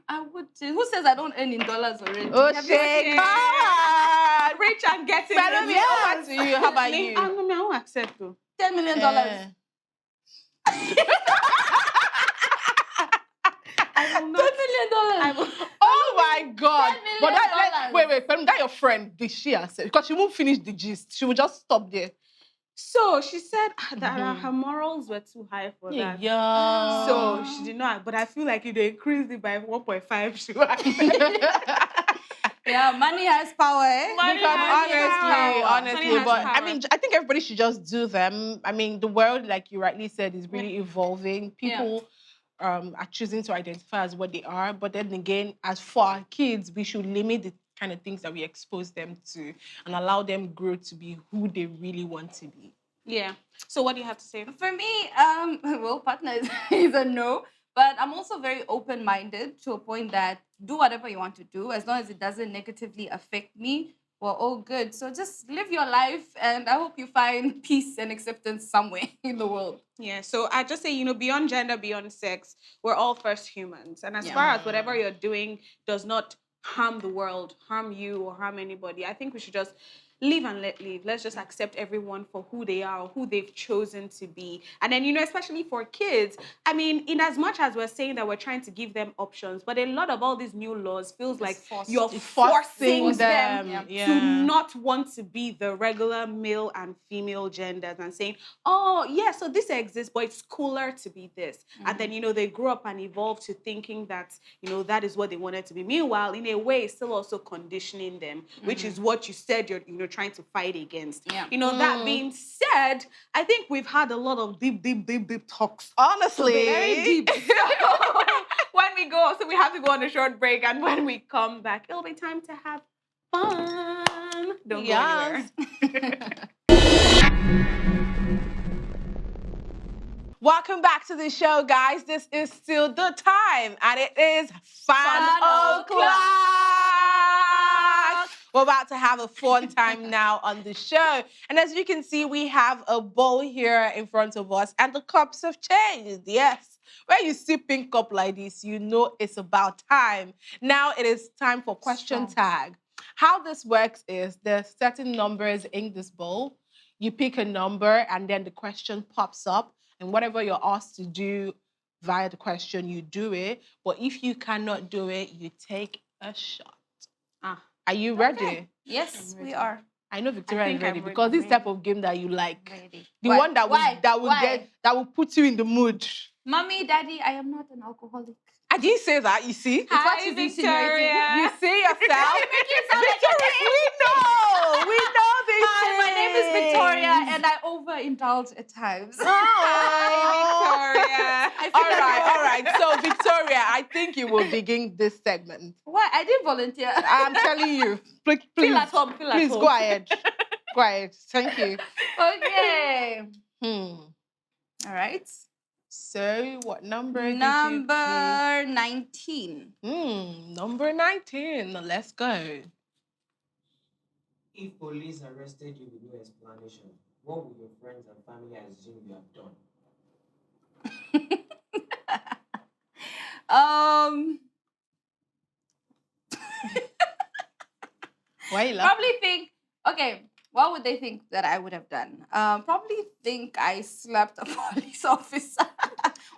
I wouldn't. Who says I don't earn in dollars already? Oh, shit. Come on. Rich and getting Follow me over to you. How about you? I won't accept though. $10 million. I will not. $10 million. Oh my God. $10 million. But wait, that your friend, did she accept? Because she won't finish the gist. She will just stop there. So she said that her morals were too high for that. Yeah. So she did not. But I feel like if they increased it by 1.5, she would accept. Yeah, money has power, eh? Honestly, but I mean, I think everybody should just do them. I mean, the world, like you rightly said, is really evolving. People are choosing to identify as what they are. But then again, as for our kids, we should limit the kind of things that we expose them to and allow them grow to be who they really want to be. Yeah. So what do you have to say? For me, well, partner is a no. But I'm also very open-minded to a point that do whatever you want to do as long as it doesn't negatively affect me. We're all good. So just live your life, and I hope you find peace and acceptance somewhere in the world. Yeah, so I just say, beyond gender, beyond sex, we're all first humans. And as far as whatever you're doing does not harm the world, harm you, or harm anybody, I think we should just live and let live. Let's just accept everyone for who they are, or who they've chosen to be. And then, especially for kids, I mean, in as much as we're saying that we're trying to give them options, but a lot of all these new laws feels like you're forcing them to not want to be the regular male and female genders and saying, oh, yeah, so this exists, but it's cooler to be this. And then, they grow up and evolve to thinking that, that is what they wanted to be. Meanwhile, in a way, it's still also conditioning them, which is what you said you're, trying to fight against. That being said, I think we've had a lot of deep talks. Honestly. Very deep. When we go, so we have to go on a short break, and when we come back, it'll be time to have fun. Don't go anywhere. Welcome back to the show, guys. This is still the time, and it is 5 o'clock. We're about to have a fun time now on the show. And as you can see, we have a bowl here in front of us, and the cups have changed. Yes. When you see pink cup like this, you know it's about time. Now it is time for question tag. How this works is there's certain numbers in this bowl. You pick a number, and then the question pops up. And whatever you're asked to do via the question, you do it. But if you cannot do it, you take a shot. Are you ready? Okay. Yes, I'm we ready. are I know Victoria is think ready I'm ready. because this type of game that you like, ready. the Why? one that will Why? that will put you in the mood. Mommy, Daddy, I am not an alcoholic. I didn't say that. You see, It's what Hi, she's Victoria. insinuating. you see yourself. Victoria, we know this. Hi, my name is Victoria, and I overindulge at times. Victoria. All right. So, Victoria, I think you will begin this segment. Why? I didn't volunteer. I'm telling you. Please, Feel at home. Feel at please home. go ahead. Go ahead. Thank you. Okay. Hmm. All right. So, what number did you Number 19. pick? Number 19. Let's go. If police arrested you with no explanation, what would your friends and family assume you have done? Why you laugh? Probably think, okay, what would they think that I would have done? Probably think I slapped a police officer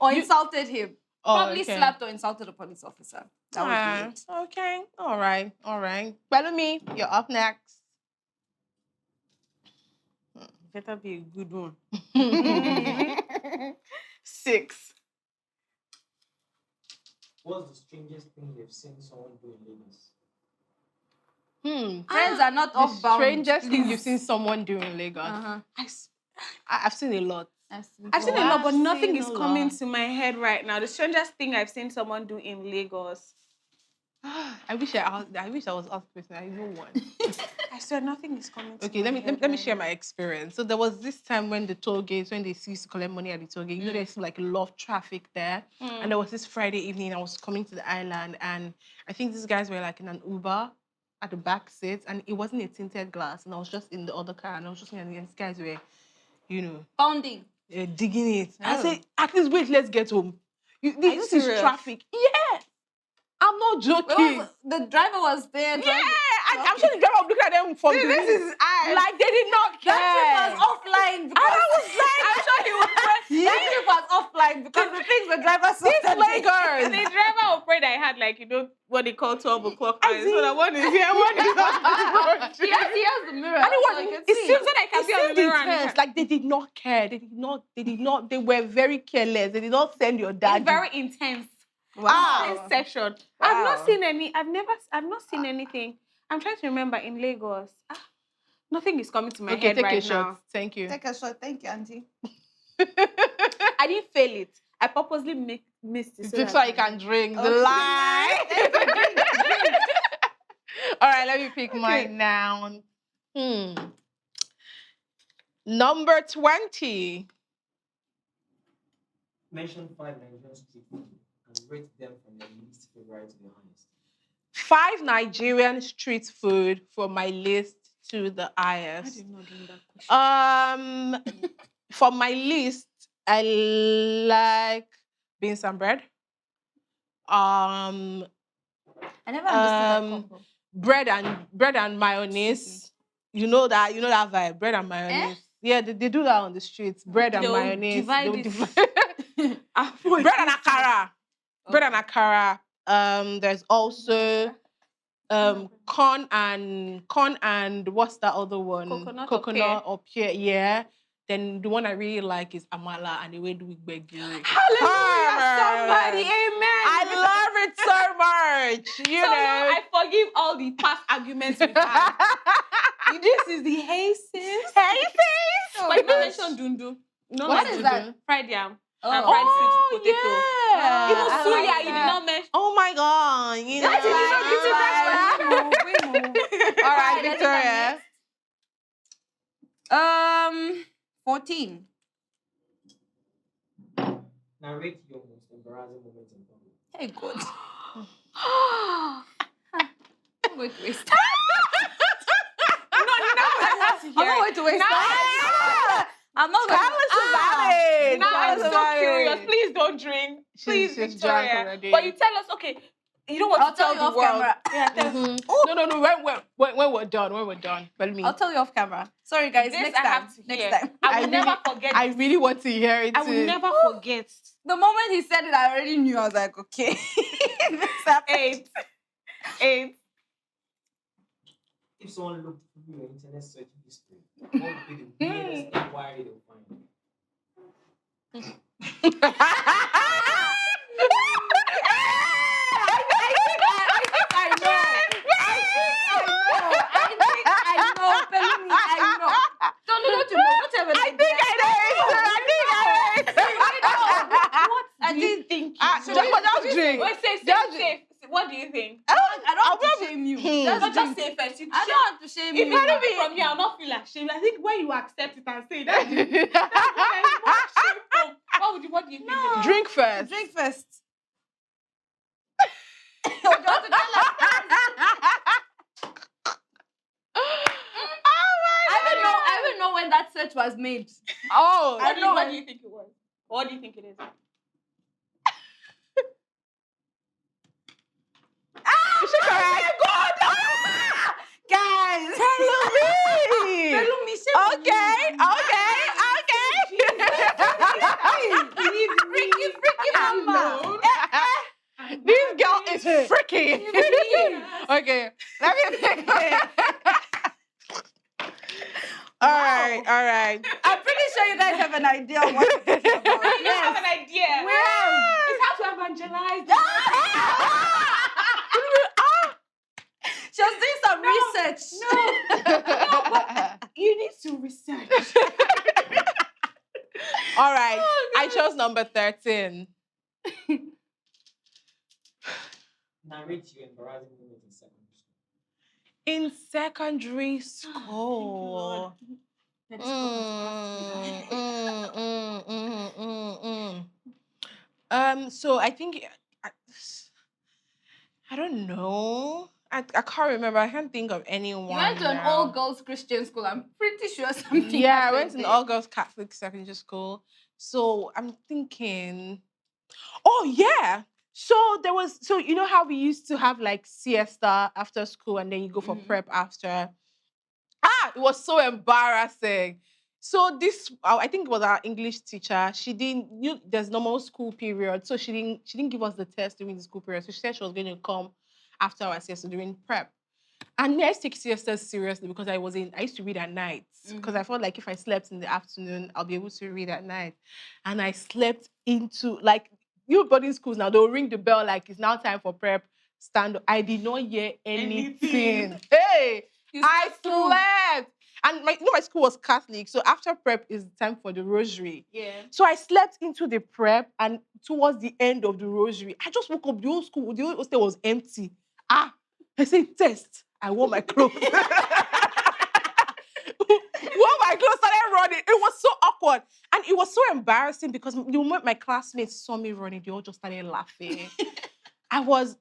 or insulted him. Probably slapped or insulted a police officer. That would be it. Okay. All right. Bellamy, you're up next. Better be a good one. 6. What's the strangest thing you've seen someone do in Lagos? Friends are not The off bound. strangest thing you've seen someone do in Lagos. Uh-huh. I've seen a lot. I've seen a lot, but I've nothing seen is a coming lot. to my head right now. The strangest thing I've seen someone do in Lagos. I wish I was asked person. I know one. I swear nothing is coming to Okay, my let head me right share now. my experience. So there was this time when the toll gates, when they used to collect money at the toll gate, you know, there's like a lot of traffic there. And there was this Friday evening, I was coming to the island, and I think these guys were like in an Uber at the back seat, and it wasn't a tinted glass, and I was just in the other car, and I was just and these guys were, you know, Pounding. digging it. I Oh. said, at least wait, let's get home. This is serious? traffic. Yeah. I'm not joking. The driver was there. Yeah, I'm sure the driver looked at them from the This is I. like they did not care. That trip was offline. And I was like, I'm sure he was. That trip was offline because the things the driver saw. these The Lagos. driver will pray that I had like, you know, what they call 12 o'clock. I So that one is here, one is on the road. He has the mirror. And it was, so you can it see. seems that I can it see on the seemed mirror and- intense. Like they did not care. They did not. They were very careless. They did not send your dad. It's very intense. Wow. Intense session. Wow. I've not seen anything. I'm trying to remember in Lagos. Nothing is coming to my Okay, head take right a shot. now. Thank you. Take a shot. Thank you, Auntie. I didn't fail it. I purposely missed it. Just so you can drink the Okay. lie. All right, let me pick mine now. Number 20. Mention 5 Nigerian street food and rate them from your least favorite to the highest. 5 Nigerian street food from my list to the highest. I did not do that question. For my list, I like beans and bread. I never understood that combo. Bread and mayonnaise. You know that vibe. Bread and mayonnaise. Yeah, they do that on the streets. Bread and They'll mayonnaise. divide They'll it. bread and akara. Bread and akara. There's also corn and what's that other one? Coconut or pear. Yeah. Then the one I really like is amala and the way do we beg you. Hallelujah, somebody, amen. I love it so much. You know. I forgive all the past arguments we've had. This is the hey sis. But you mentioned dundu. No, What is that? Fried yam. Oh. And fried sweet potato. Yeah. Even I suya, like you did that. not mention. Oh my god. You know. We move. All right, Alright, Victoria. 14. Narrate your most embarrassing moment in public. Hey, God. I'm going to waste I'm not going to waste time. I'm not going Tell us about it. Now Tell I'm us so about curious. it. Please don't drink. Please, she's Victoria. drunk already. But you tell us, okay, you don't want I'll to tell tell you the off world. camera. Yeah, tell us. No. When we're done. Tell me. I'll tell you off camera. Sorry, guys. This Next I time. have to Next hear. time. I will never forget. I really want to hear it. I will too. never forget. The moment he said it, I already knew. I was like, okay. This happened. 8. If someone looked through your internet search history, what would be the weirdest inquiry they'll find? I know. Pelumi, I know. Don't have an I think I know. I think think Just drink. Wait, say, Just- say. What do you think? I don't have to shame you. Just Just say first. You I don't have to shame If you. it's coming from me, I'll not feel ashamed. I think when you accept it and say that's where there's more shame from. What do you think? it is? Drink first. Drink first. You want to tell us? I even know when that search was made. Oh, What do you think it was? What do you think it is? Guys. Pelumi. Pelumi, Okay. Freaky mama. This girl is freaky. Okay, let me think. All right. I'm pretty sure you guys have an idea of what we're talking about. We don't have an idea. We have. It's how to evangelize. She was doing some research. You need to research. All right. I chose number 13. Narrate your embarrassing moment in secondary school. In secondary school. So I think I don't know. I can't remember. I can't think of anyone. You went to an now. all-girls Christian school. I'm pretty sure something Yeah, I happened went to an there. all-girls Catholic secondary school. So I'm thinking, oh yeah. So you know how we used to have like siesta after school and then you go for prep after. It was so embarrassing. So I think it was our English teacher. She didn't, there's normal school period. So she didn't give us the test during the school period. So she said she was going to come after our siesta during prep. And me, I take siestas seriously because I used to read at night. Because I felt like if I slept in the afternoon, I'll be able to read at night. And I slept into, like, you boarding schools now, they'll ring the bell like it's now time for prep. Stand up. I did not hear anything. Hey, I slept. And my school was Catholic. So after prep is time for the rosary. Yeah. So I slept into the prep and towards the end of the rosary, I just woke up. The whole hostel was empty. I said, test. I wore my clothes. Wore my clothes, started running. It was so awkward. And it was so embarrassing because the moment my classmates saw me running, they all just started laughing. I was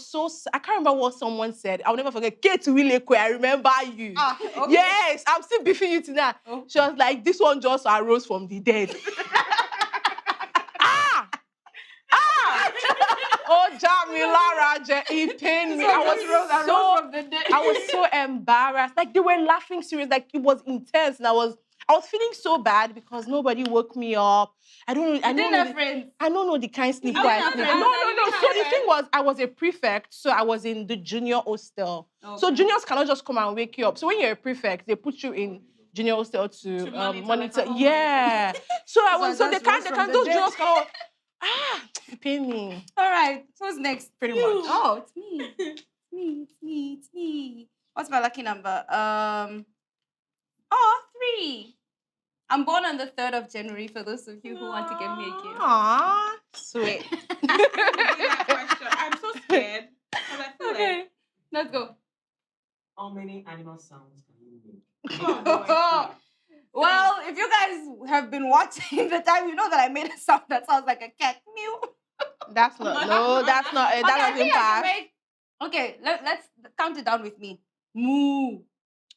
so, I can't remember what someone said. I'll never forget. Kate Willekwe, I remember you. Okay. Yes, I'm still beefing you tonight. Oh. She was like, this one just arose from the dead. Oh, Jamilara, it pained me. I was so embarrassed. Like they were laughing serious. Like it was intense, and I was feeling so bad because nobody woke me up. I don't know the kind of sleep I sleep. No. So the thing was, I was a prefect, so I was in the junior hostel. Okay. So juniors cannot just come and wake you up. So when you're a prefect, they put you in junior hostel to monitor. Yeah. So they can't those juniors cannot. Pain me. All right. Who's next? Pretty much. Oh, it's me. It's me. What's my lucky number? 3. I'm born on the 3rd of January for those of you who want to give me a gift. Aww. Sweet. I'm so scared. I feel like... Let's go. How many animal sounds can you make? Well, if you guys have been watching the time, you know that I made a sound that sounds like a cat. Mew. That's not it. That doesn't pass. Okay, let's count it down with me. Moo.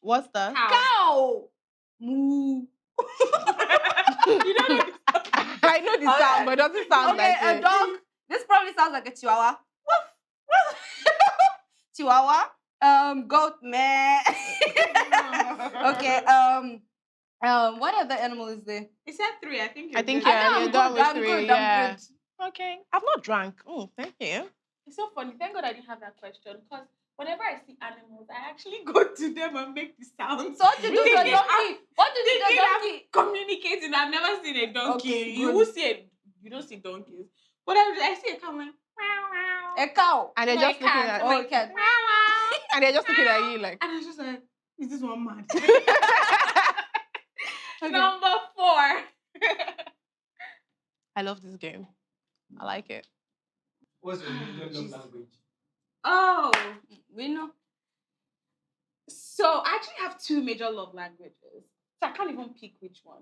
What's the? Cow. Moo. You don't know I know the sound, but it doesn't sound like a dog. This probably sounds like a chihuahua. Woof. Chihuahua. Goat, meh. Okay, what other animal is there? It said 3, I think. You're I'm done with good, 3. I'm good. Okay. I've not drank. Oh, thank you. It's so funny. Thank God I didn't have that question because whenever I see animals, I actually go to them and make the sounds. So what to do to a Thinking donkey? What to do to a thinking I'm donkey? communicating. I've never seen a donkey. Okay, You good. will see you don't see donkeys. But I see a cow like, A cow. And they're No, just a looking cat. at Oh, a cat. and they're just looking at you like and I was just like, is this one mad? Okay. Number 4. I love this game. I like it. What's your major love Jeez. language? Oh, We know. so I actually have 2 major love languages. So I can't even pick which one.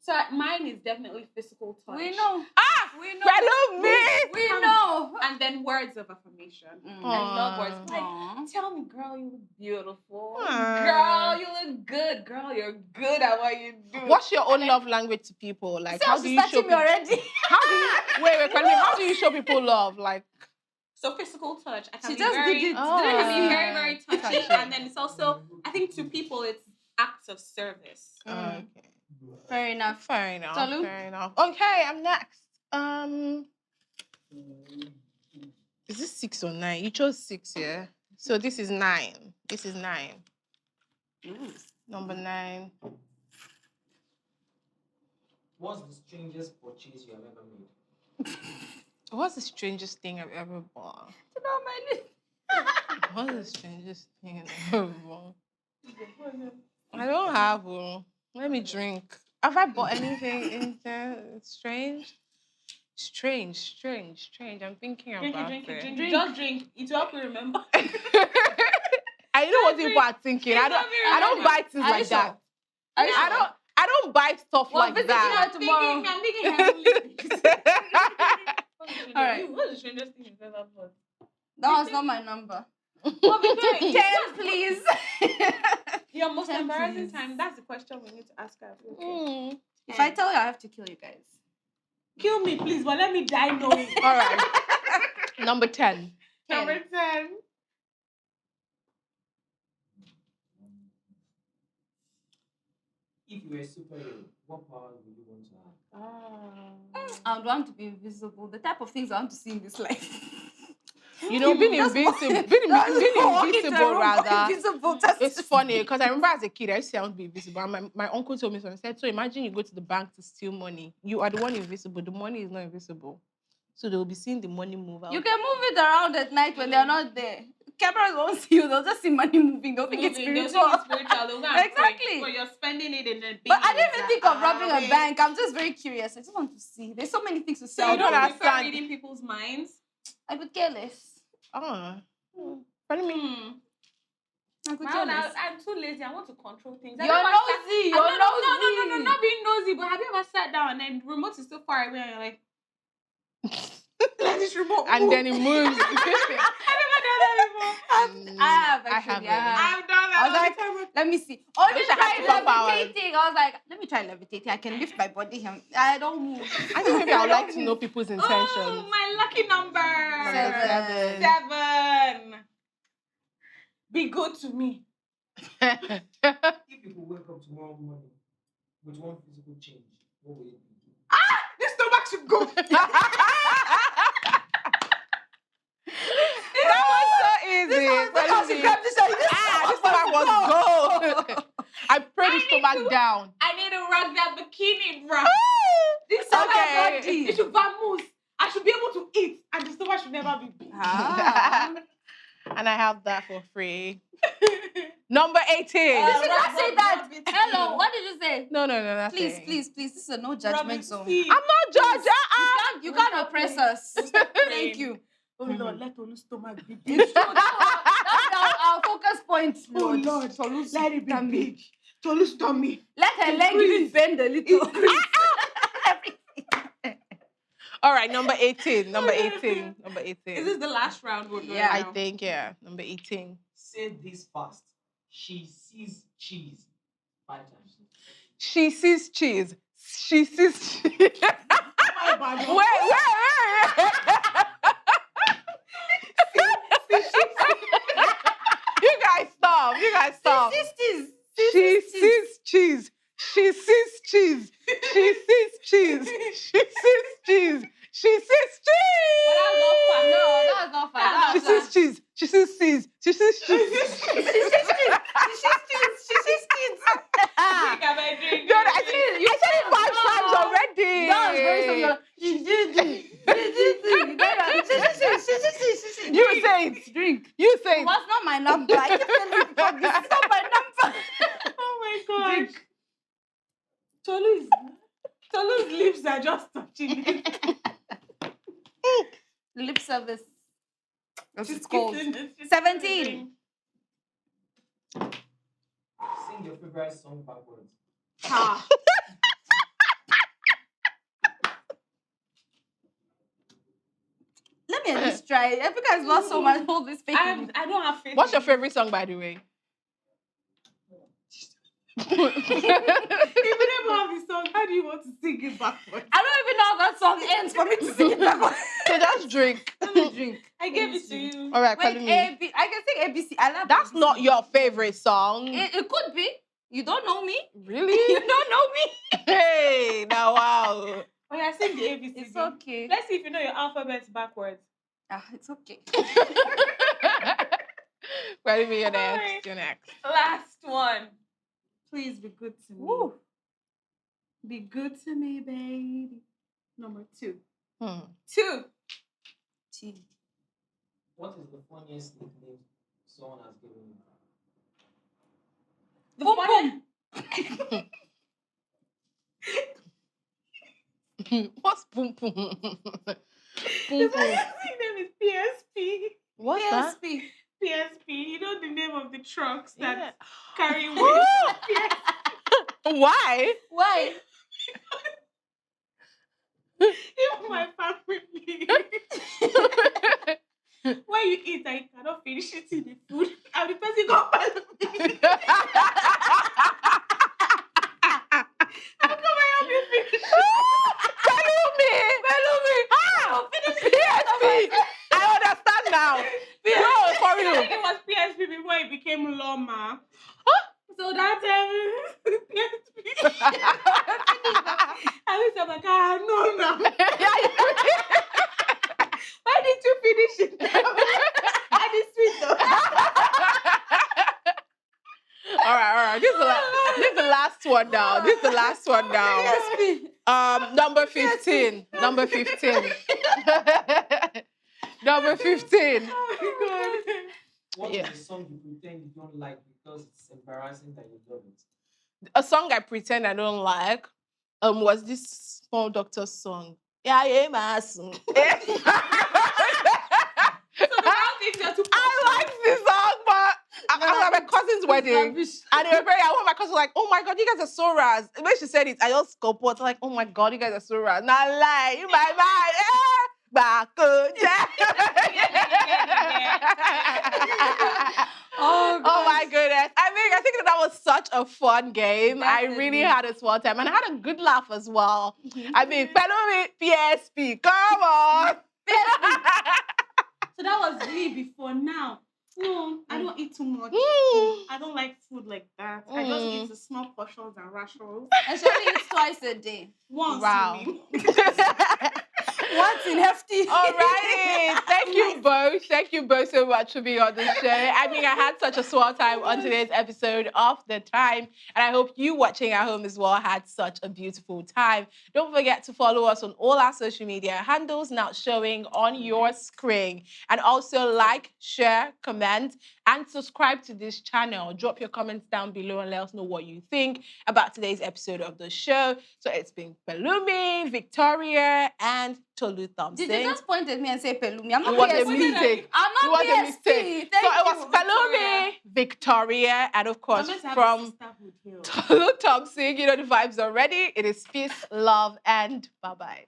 So mine is definitely physical touch. We know. We know. Follow me. We know. And then words of affirmation. Mm. I love words. Like, Aw. tell me, girl, you look beautiful. Aw. Girl, you look good. Girl, you're good at what you do. What's your own love language to people? Like, See how how do she's you show touching me people? already? How do you wait, Kwame, how do you show people love? Like, So physical touch. I can She be just very, did it. Oh. I can be Yeah. very, very touchy. Touchy. And then it's also, I think to people, it's acts of service. Mm. okay. Fair enough. Fair enough. Tolu? Fair enough. Okay, I'm next. Is this 6 or 9? You chose 6, yeah? So this is 9. This is 9. Number 9. What's the strangest purchase you have ever made? What's the strangest thing I've ever bought? You know my name. What's the strangest thing I've ever bought? I don't have one. Let me drink. Have I bought anything strange? Strange. I'm thinking Drink about it. it. Just drink. It will help you remember. I know what people are thinking. I don't buy things Are you like that. sure? Are you sure? I don't buy stuff Well, like visit that. her tomorrow. I'm thinking heavily. All right. What's the strangest thing you've ever bought? That was not my number. What we doing? 10, please. Your most 10, embarrassing please. time. That's the question we need to ask her. Okay. Mm. If I tell you, I have to kill you guys. Kill me, please, but let me die knowing. All right. Number 10. Number 10. If you were a superhero, what power would you want to have? I would want to be invisible. The type of things I want to see in this life. You know, being Just invincible, being invisible rather. Invisible. It's funny because I remember as a kid, I used to say I want to be invisible. And my uncle told me something. He said, so imagine you go to the bank to steal money. You are the one invisible. The money is not invisible. So they'll be seeing the money move out. You can move it around at night when they're not there. Cameras won't see you. They'll just see money moving. They'll think it's spiritual. Exactly. But you're spending it in a big. But I didn't even think of robbing a bank. I'm just very curious. I just want to see. There's so many things to see. So you don't understand. start reading people's minds? I could care less. Oh. Funny me. I could My care own, less. I'm too lazy. I want to control things. You're nosy. You're nosy. No, not being nosy. But have you ever sat down and then the remote is so far away and you're like, let this remote And move. then it moves. I've never done that before. I have actually. I have. I've done that. I was all like, the time. let me see. Only wish I had try superpowers. levitating. I was like, let me try levitating. I can lift my body. I don't move. I think maybe I would like to know people's Oh, intentions. my lucky number. Seven. 7. Be good to me. If you could wake up tomorrow morning with one physical change, what would it be? This stomach should go. That was so easy. This stomach was gold. I pray the stomach down. I need to rock that bikini, bro. This Okay. body. It should vamoose. I should be able to eat, and the stomach should never be big. Ah. And I have that for free. Number 18. Did you not Rob, say Rob, that? Rob it. Hello, what did you say? No, that's Please, it. please, please. This is a no Rub judgment it, zone. see. I'm not judged. You can't oppress us. Thank you. Oh Lord, let Olu's stomach be big. It's true. That's our focus point. Oh Lord, let it be big. Tolu's tummy. Let her leg even bend a little. All right, number 18. Number 18. Number 18. Is this the last round we're doing Yeah. I now? think, yeah. Number 18. Say this fast. She sees cheese 5 times. She sees cheese. She sees cheese. Wait. You guys stop. Sisters. She sees cheese. She sees cheese. She sees cheese. She sees cheese. She sees But cheese. that's not fun. No, that's not fun. She sees cheese. She sees seeds. She sees She sheets. sees kids. Drink, have I drink? No, I said it 5 times already. That was very similar. You say it. Drink. You say It it. was not my number. I kept telling you before, this is not my number. Oh my gosh. Drink. Tolu's lips are just touching it. Lip service. That's She's it's called. kissing it. She's 17. kissing. Sing your favorite song backwards. Ah. Let me at least try. Africa has lost so much. Hold this fake. I don't have faith. What's in your favorite song, by the way? If you never have the song, how do you want to sing it backwards? I don't even know how that song ends for me to sing it backwards. So just drink. Let me drink. I gave it to you. All right, Wait, Pelumi. A, B. I can sing ABC. I love That's ABC. not your favorite song. It could be. You don't know me. Really? You don't know me. Hey, now wow. Oh yeah, sing the ABC. It's okay. Let's see if you know your alphabet backwards. It's okay. Pelumi, you're Alright. next. You're next. Last one. Please be good to me. Woo. Be good to me, baby. Number 2. Hmm. 2. T. What is the funniest nickname someone has given you? The Boom, funny- boom. What's boom boom? Boom The boom. funniest name is PSP. What's that? PSP. PSP. You know the name of the trucks that Yeah. carry weight. Why? Why? Even my family. When you eat and you cannot finish eating the food, and the person got mad at me. How come I help you finish? Pelumi! Ah! PSP! I understand now. No, for I real. think it was PSP before it became Loma. So that PSP. I was like, no. Why did you finish it? I did sweet though. All right. This is the last one now. PSP. Number 15. Number 15. Number 15. Oh my god. What Yeah. is the song you pretend you don't like because it's embarrassing that you love it? A song I pretend I don't like was this Small Doctor song. Yeah, yeah, man. So the wild things are too I like this song, but I was at my cousin's wedding. And they were very, I want my cousin like, oh my God, you guys are so ras. When she said it, I just go put like, oh my God, you guys are so ras. Not lie, in my mind. Back, Oh my goodness. I think that was such a fun game. I really Definitely. had a swell time and I had a good laugh as well. Mhm. I mean, Pelumi, PSP, come on. So that was me before. Now, no, I don't eat too much. Mm. I don't like food like that. I just eat the small portions and rations. And she only eats twice a day. Once. Wow. You mean. Once in hefty. Alrighty. Thank you both. Thank you both so much for being on the show. I mean, I had such a swell time on today's episode of The Time. And I hope you watching at home as well had such a beautiful time. Don't forget to follow us on all our social media handles now showing on your screen. And also like, share, comment, and subscribe to this channel. Drop your comments down below and let us know what you think about today's episode of the show. So it's been Pelumi, Victoria, and Tolu Thompson. Did you just point at me and say Pelumi? I'm not It was a PSP. mistake. I'm It not was a PSP. mistake. Thank So it was you, Pelumi, Victoria, and of course I'm meant to have from a sisterhood here. Tolu Thompson. You know the vibes already. It is peace, love, and bye-bye.